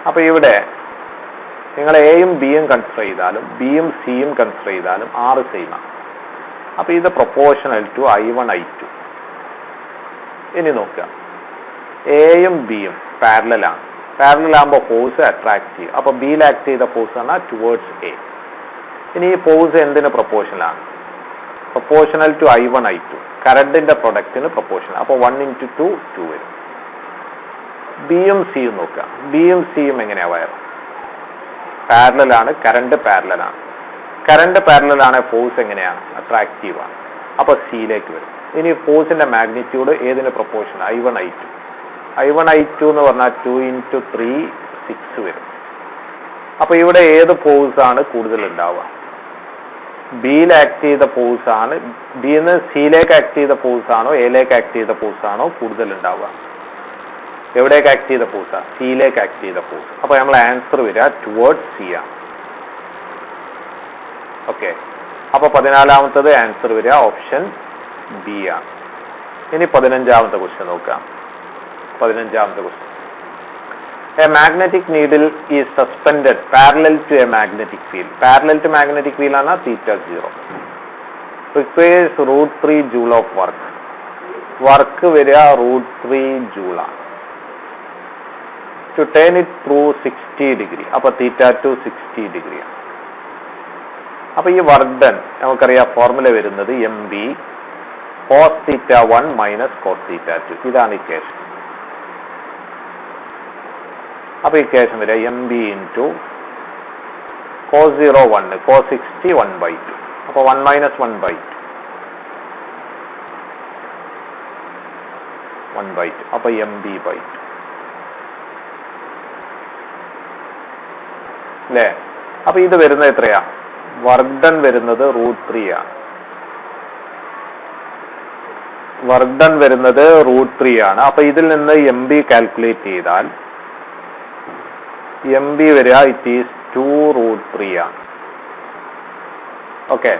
അപ്പോൾ ഇവിടെ നിങ്ങൾ എയും ബിയും കൺസിഡർ ചെയ്താലും ബിയും സിയും കൺസിഡർ ചെയ്താലും R സെയിം ആണ്. അപ്പോൾ ഇത് പ്രൊപ്പോർഷണൽ ടു I1 I2. ഇനി നോക്കുക, എയും ബിയും പാരലലാണ്. പാരലലാകുമ്പോൾ ഫോഴ്സ് അട്രാക്ട് ചെയ്യും. അപ്പോൾ ബിയിൽ ആക്ട് ചെയ്ത ഫോഴ്സ് ആണ് ടുവേർഡ്സ് എ. ഇനി ഈ ഫോഴ്സ് എന്തിന് പ്രൊപ്പോർഷനാണ്? പ്രൊപ്പോർഷണൽ ടു I1 I2, കറണ്ടിന്റെ പ്രൊഡക്റ്റിന് പ്രൊപ്പോർഷണൽ. അപ്പോൾ 1 into 2 2 വരും. ബിയും സിയും നോക്കുക, ബിയും സിയും എങ്ങനെയാ വയർ? പാരലലാണ്, കറണ്ട് പാരലലാണ്. കറണ്ട് പാരലലാണ്, ഫോഴ്സ് എങ്ങനെയാണ്? അട്രാക്റ്റീവ് ആണ്. അപ്പോൾ സിയിലേക്ക് വരും. ഇനി ഫോഴ്സിന്റെ മാഗ്നിറ്റ്യൂഡ് ഏതിന് proportion? I1 I2. I1 I2 എന്ന് പറഞ്ഞാൽ 2 into 3 6 വരും. അപ്പോൾ ഇവിടെ ഏത് ഫോഴ്സ് ആണ് കൂടുതൽ ഉണ്ടാവുക? ബിയിൽ ആക്ട് ചെയ്ത ഫോഴ്സ് ആണ്, ബിന്ന് സിയിലേക്ക് ആക്ട് ചെയ്ത ഫോഴ്സ് ആണോ എയിലേക്ക് ആക്ട് ചെയ്ത ഫോഴ്സ് ആണോ കൂടുതൽ ഉണ്ടാവുക? എവിടേക്ക് ആക്ട് ചെയ്ത ഫോഴ്സാ? സിയിലേക്ക് ആക്ട് ചെയ്ത ഫോഴ്സ്. അപ്പോൾ നമ്മൾ ആൻസർ വരിക ടുവേർഡ്സ് സി ആണ്. ഓക്കെ, അപ്പോൾ 14ാമത്തത് ആൻസർ വരിക ഓപ്ഷൻ ബി ആണ്. ഇനി 15ാമത്തെ ക്വസ്റ്റ്യൻ നോക്കാം. 15ാമത്തെ question, a magnetic needle is suspended parallel to a magnetic field. Parallel to magnetic field ആണ് θ0. Requires √3 joule of work. Work വരിക √3 ജൂളാണ്. To turn it through 60 degree. അപ്പോൾ θ2 60 ഡിഗ്രിയാണ്. അപ്പോൾ ഈ വർക്ക് ഡൺ നമുക്കറിയാം, ഫോർമുല വരുന്നത് MB cos θ1 മൈനസ് cos θ2. ഇതാണ് ഇക്വേഷൻ. അപ്പോൾ ഇക്വേഷൻ വരിക MB ഇൻറ്റു cos 0 1 cos 60 1/2. അപ്പോൾ 1 മൈനസ് 1/2 1/2. അപ്പോൾ MB/2. അല്ലേ? അപ്പൊ ഇത് വരുന്നത് എത്രയാ? വർക്ക് ഡൺ വരുന്നത് √3 ആണ്. വർക്ക് ഡൺ വരുന്നത് √3 ആണ്. അപ്പൊ ഇതിൽ നിന്ന് MB കാൽക്കുലേറ്റ് ചെയ്താൽ MB വരിക ഇറ്റ് ഈസ് 2√3 ആണ്. ഓക്കെ,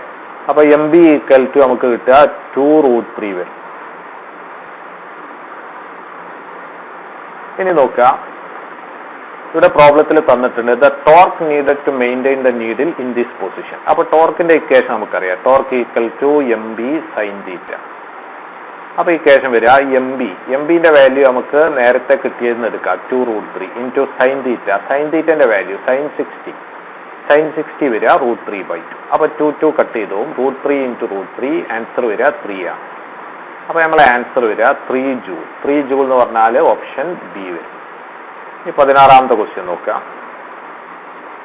അപ്പൊ MB ഈക്വൽ ടു നമുക്ക് കിട്ടുക 2√3 വരും. ഇനി നോക്കുക, ഇവിടെ പ്രോബ്ലത്തിൽ തന്നിട്ടുണ്ട് the torque needed to maintain the needle in this position. അപ്പൊ ടോർക്കിന്റെ ഇക്വേഷൻ നമുക്കറിയാം, torque equal to MB sine theta. അപ്പൊ ഇക്വേഷൻ വരിക MBന്റെ വാല്യൂ നമുക്ക് നേരത്തെ കിട്ടിയതെന്ന് എടുക്കാം, 2√3 ഇൻറ്റു സൈൻ തീറ്റ. സൈൻ തീറ്റന്റെ വാല്യൂ സൈൻ 60 വരിക √3/2. അപ്പൊ 2 കട്ട് ചെയ്തു, √3 ഇൻറ്റു √3 ആൻസർ വരിക 3 ആണ്. അപ്പൊ നമ്മളെ ആൻസർ വരിക 3 ജൂൾ. 3 ജൂൾ എന്ന് പറഞ്ഞാൽ ഓപ്ഷൻ ബി വരും. ഈ 16ാമത്തെ ക്വസ്റ്റ്യൻ നോക്കാം.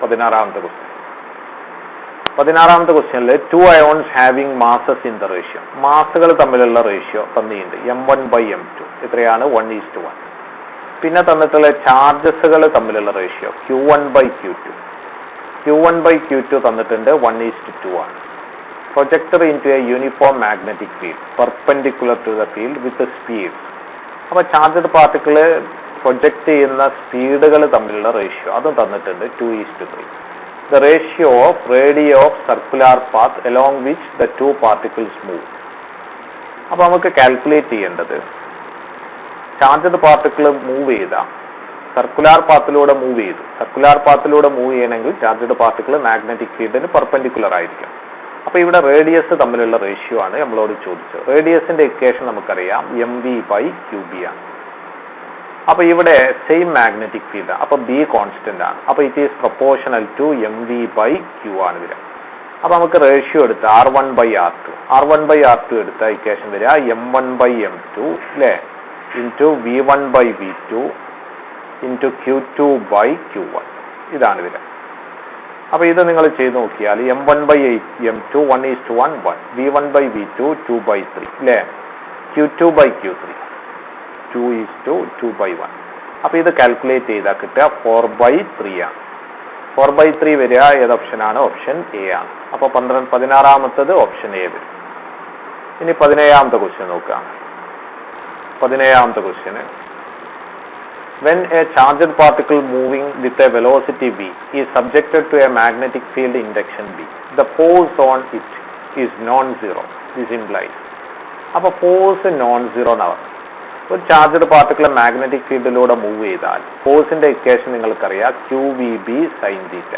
16ാമത്തെ ക്വസ്റ്റ്യനിൽ 2 ions having masses in the ratio. മാസുകൾ തമ്മിലുള്ള റേഷ്യോ തന്നിട്ടുണ്ട്, M1/M2 എത്രയാണ്? 1:1. പിന്നെ തന്നിട്ടുള്ള ചാർജസുകൾ തമ്മിലുള്ള റേഷ്യോ Q1/Q2. Q1/Q2 തന്നിട്ടുണ്ട് 1:2 ആണ്. Projector into a uniform magnetic field perpendicular to the field with speed. അപ്പൊ ചാർജഡ് പാർട്ടിക്കിള് പ്രൊജക്ട് ചെയ്യുന്ന സ്പീഡുകൾ തമ്മിലുള്ള റേഷ്യോ അതും തന്നിട്ടുണ്ട് 2:3. The ratio of radio of circular path along which the 2 particles move. അപ്പൊ നമുക്ക് കാൽക്കുലേറ്റ് ചെയ്യേണ്ടത് ചാർജഡ് പാർട്ടിക്കിൾ മൂവ് ചെയ്ത സർക്കുലാർ പാത്തിലൂടെ മൂവ് ചെയ്യണമെങ്കിൽ ചാർജഡ് പാർട്ടിക്കിൾ മാഗ്നറ്റിക് ഫീൽഡിന് പെർപെൻഡിക്കുലർ ആയിരിക്കും. അപ്പൊ ഇവിടെ റേഡിയസ് തമ്മിലുള്ള റേഷ്യോ ആണ് നമ്മളോട് ചോദിച്ചത്. റേഡിയസിന്റെ ഇക്വേഷൻ നമുക്കറിയാം, MV/QB ആണ്. അപ്പൊ ഇവിടെ സെയിം മാഗ്നറ്റിക് ഫീൽഡ്, അപ്പൊ B കോൺസ്റ്റന്റ് ആണ്. അപ്പൊ it is proportional to MV/Q ആണ് വരിക. അപ്പൊ നമുക്ക് റേഷ്യോ എടുത്ത് R1/R2 എടുത്ത ഇക്വേഷൻ വരിക M1/M2 അല്ലെ ഇൻറ്റു V1/V2 ഇൻറ്റു Q2/Q1 ഇതാണ് വരിക. അപ്പൊ ഇത് നിങ്ങൾ ചെയ്ത് നോക്കിയാൽ M1/M2 1:1 V1/V2 2/3 അല്ലെ Q2/Q3 2:2/1. അപ്പൊ ഇത് കാൽക്കുലേറ്റ് ചെയ്താൽ കിട്ടുക 4/3 ആണ്. 4/3 വരിക ഏത് ഓപ്ഷൻ ആണ്? ഓപ്ഷൻ എ ആണ്. അപ്പൊ 16ാമത്തത് ഓപ്ഷൻ എ വരും. ഇനി 17ാമത്തെ ക്വസ്റ്റ്യൻ നോക്കാം. 17ാമത്തെ question when a charged particle moving with a velocity v is subjected to a magnetic field induction B, the force on it is non-zero. This implies അപ്പൊ force non-zero എന്നാണ്. ഒരു charged particle magnetic ഫീൽഡിലൂടെ move ചെയ്താൽ ഫോഴ്സിന്റെ equation നിങ്ങൾക്കറിയാം, QVB sign theta.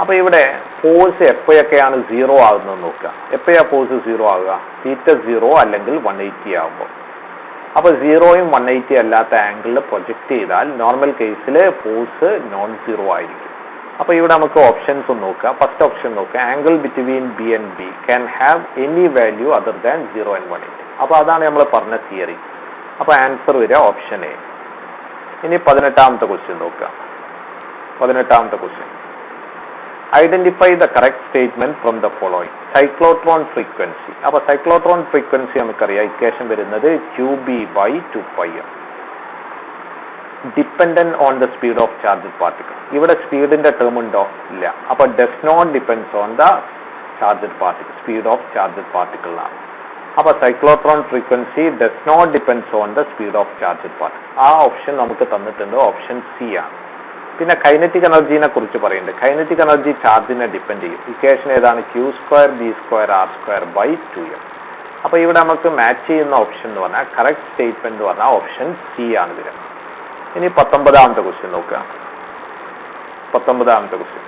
അപ്പൊ ഇവിടെ force എപ്പോഴൊക്കെയാണ് 0 ആകുന്നത് നോക്കുക. എപ്പോഴാണ് ഫോഴ്സ് 0 ആകുക? തീറ്റ 0 അല്ലെങ്കിൽ 180 ആകുമ്പോൾ. അപ്പൊ 0യും 180 അല്ലാത്ത ആംഗിളിൽ പ്രൊജക്ട് ചെയ്താൽ നോർമൽ കേസിൽ ഫോഴ്സ് non-zero ആയിരിക്കും. അപ്പൊ ഇവിടെ നമുക്ക് ഓപ്ഷൻസ് നോക്കുക. ഫസ്റ്റ് ഓപ്ഷൻ നോക്കുക, angle between B and B can have any value other than 0 and 180. അപ്പൊ അതാണ് നമ്മൾ പറഞ്ഞ തിയറി. അപ്പൊ ആൻസർ വരിക ഓപ്ഷൻ എ. ഇനി 18ാമത്തെ ക്വസ്റ്റ്യൻ നോക്കുക. 18ാമത്തെ question, identify the correct statement from the following. Cyclotron frequency. അപ്പൊ സൈക്ലോട്രോൺ ഫ്രീക്വൻസി നമുക്കറിയാം, ഇക്വേഷൻ വരുന്നത് QB/2πm dependent on the speed of charged particle. ഇവിടെ സ്പീഡിന്റെ ടേം ഉണ്ടോ? ഇല്ല. അപ്പൊ does not depends on the charged particle, speed of charged particle ആണ്. അപ്പൊ cyclotron frequency does not depends on the speed of charged particle. ആ option നമുക്ക് തന്നിട്ടുണ്ട്, ഓപ്ഷൻ സി ആണ്. പിന്നെ കൈനറ്റിക് എനർജിനെ കുറിച്ച് പറയുന്നുണ്ട്. കൈനറ്റിക് എനർജി ചാർജിനെ ഡിപ്പെൻഡ് ചെയ്യും. ഇക്വേഷൻ ഏതാണ്? Q2B²R²/2m. അപ്പൊ ഇവിടെ നമുക്ക് മാച്ച് ചെയ്യുന്ന ഓപ്ഷൻ എന്ന് പറഞ്ഞാൽ കറക്റ്റ് സ്റ്റേറ്റ്മെന്റ് എന്ന് പറഞ്ഞാൽ ഓപ്ഷൻ സി ആണ് വരിക. ഇനി 19ാമത്തെ ക്വസ്റ്റ്യൻ നോക്കുക. 19ാമത്തെ question,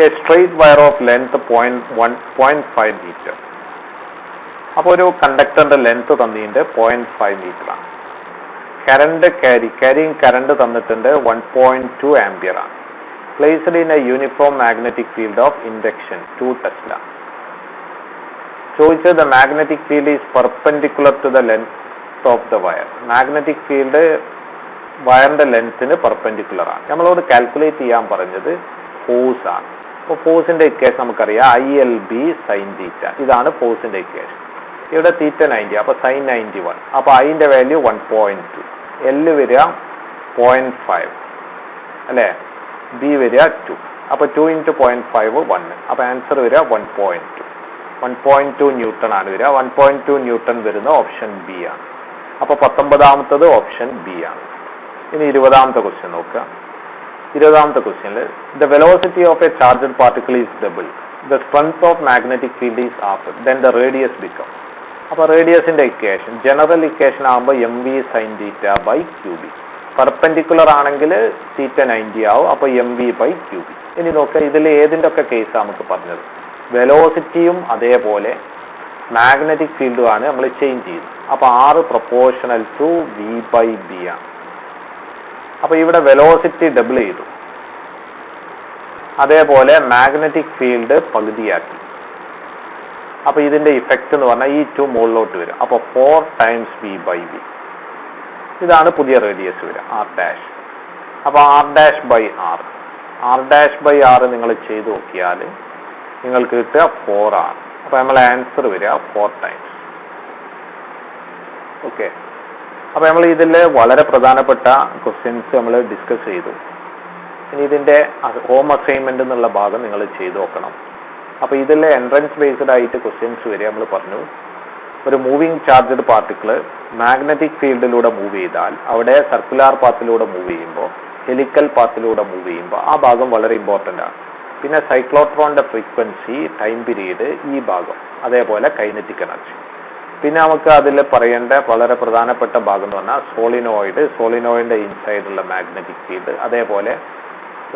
a straight wire of length 0.5 metre. അപ്പൊ ഒരു കണ്ടക്ടറിന്റെ ലെങ്ത് തന്നിട്ടുണ്ട് 0.5 മീറ്റർ ആണ്. കറണ്ട് ക്യാരിങ് കറണ്ട് തന്നിട്ടുണ്ട് 1.2 ആംപിയർ ആണ്. Placed in a uniform magnetic field of induction 2 tesla. ചോദിച്ചത് the magnetic field is perpendicular to the length of the wire. Magnetic field വയറിന്റെ ലെങ്ത്തിന് perpendicular ആണ്. നമ്മളോട് കാൽക്കുലേറ്റ് ചെയ്യാൻ പറഞ്ഞത് ഫോഴ്സ് ആണ്. അപ്പോൾ ഫോഴ്സിന്റെ ഇക്വേഷൻ നമുക്കറിയാം, ILB സൈൻ തീറ്റ. ഇതാണ് ഫോഴ്സിന്റെ ഇക്വേഷൻ. ഇവിടെ തീറ്റ 90, അപ്പൊ സൈൻ 91. അപ്പൊ അതിന്റെ വാല്യൂ 1.2. L വരിക 0.5 അല്ലെ. ബി വരിക 2. അപ്പോൾ 2 × 0.5 1. അപ്പോൾ ആൻസർ വരിക 1.2. 1.2 ന്യൂട്ടൺ ആണ് വരിക. 1.2 ന്യൂട്ടൺ വരുന്ന ഓപ്ഷൻ ബി ആണ്. അപ്പോൾ 19ാമത്തത് ഓപ്ഷൻ ബി ആണ്. ഇനി 20ാമത്തെ ക്വസ്റ്റ്യൻ നോക്കുക. 20ാമത്തെ ക്വസ്റ്റ്യനിൽ the velocity of A charged particle is double, the strength of magnetic field is half, then the radius become. അപ്പോൾ റേഡിയസിന്റെ ഇക്വേഷൻ ജനറൽ ഇക്വേഷൻ ആകുമ്പോൾ mv sin θ/qb. പെർപെൻഡിക്കുലർ ആണെങ്കിൽ θ 90 ആവും. അപ്പോൾ mv/qb. ഇനി നോക്കുക, ഇതിൽ ഏതിൻ്റെ ഒക്കെ കേസാണ് നമുക്ക് പറഞ്ഞത്? വെലോസിറ്റിയും അതേപോലെ മാഗ്നറ്റിക് ഫീൽഡുമാണ് നമ്മൾ ചേഞ്ച് ചെയ്യുന്നത്. അപ്പോൾ r പ്രൊപ്പോർഷണൽ ടു v/b ആണ്. അപ്പോൾ ഇവിടെ വെലോസിറ്റി ഡബിൾ ചെയ്തു, അതേപോലെ മാഗ്നറ്റിക് ഫീൽഡ് പകുതിയാക്കി. അപ്പോൾ ഇതിന്റെ ഇഫക്റ്റ് എന്ന് പറഞ്ഞാൽ ഈ 2 മുകളിലോട്ട് വരും. അപ്പോൾ 4 times v/b. ഇതാണ് പുതിയ റേഡിയസ് വരിക r'. അപ്പോൾ r'/r. r'/r നിങ്ങൾ ചെയ്ത് നോക്കിയാൽ നിങ്ങൾക്ക് കിട്ടുക 4 ആണ്. അപ്പോൾ നമ്മൾ ആൻസർ വരിക 4 times. ഓക്കെ. അപ്പോൾ നമ്മൾ ഇതിൽ വളരെ പ്രധാനപ്പെട്ട ക്വസ്റ്റ്യൻസ് നമ്മൾ ഡിസ്കസ് ചെയ്തു. ഇനി ഇതിന്റെ ഹോം അസൈൻമെന്റ് എന്നുള്ള ഭാഗം നിങ്ങൾ ചെയ്തു നോക്കണം. അപ്പോൾ ഇതിൽ എൻട്രൻസ് ബേസ്ഡ് ആയിട്ട് ക്വസ്റ്റ്യൻസ് വരിക. നമ്മൾ പറഞ്ഞു, ഒരു മൂവിങ് ചാർജ്ഡ് പാർട്ടിക്കിൾ മാഗ്നറ്റിക് ഫീൽഡിലൂടെ മൂവ് ചെയ്താൽ അവിടെ സർക്കുലാർ പാത്തിലൂടെ മൂവ് ചെയ്യുമ്പോൾ, ഹെലിക്കൽ പാത്തിലൂടെ മൂവ് ചെയ്യുമ്പോൾ ആ ഭാഗം വളരെ ഇമ്പോർട്ടൻ്റ് ആണ്. പിന്നെ സൈക്ലോട്രോണിന്റെ ഫ്രീക്വൻസി, ടൈം പീരീഡ്, ഈ ഭാഗം, അതേപോലെ കൈനറ്റിക് എനർജി. പിന്നെ നമുക്ക് അതിൽ പറയേണ്ട വളരെ പ്രധാനപ്പെട്ട ഭാഗം എന്ന് പറഞ്ഞാൽ സോളിനോയിഡിന്റെ ഇൻസൈഡുള്ള മാഗ്നറ്റിക് ഫീൽഡ്, അതേപോലെ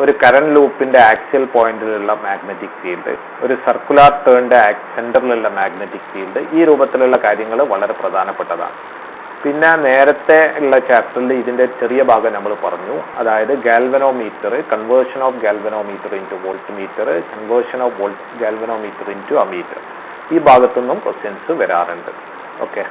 ഒരു കറന്റ് ലൂപ്പിന്റെ ആക്സിയൽ പോയിന്റിലുള്ള മാഗ്നറ്റിക് ഫീൽഡ്, ഒരു സർക്കുലാർ ടേണിന്റെ സെന്ററിലുള്ള മാഗ്നറ്റിക് ഫീൽഡ്. ഈ രൂപത്തിലുള്ള കാര്യങ്ങൾ വളരെ പ്രധാനപ്പെട്ടതാണ്. പിന്നെ നേരത്തെ ഉള്ള ചാപ്റ്ററിൽ ഇതിന്റെ ചെറിയ ഭാഗം നമ്മൾ പറഞ്ഞു, അതായത് galvanometer, conversion of galvanometer into volt meter, conversion of galvanometer into ammeter. ഈ ഭാഗത്തുനിന്നും ക്വസ്റ്റ്യൻസ് വരാറുണ്ട്. ഓക്കെ.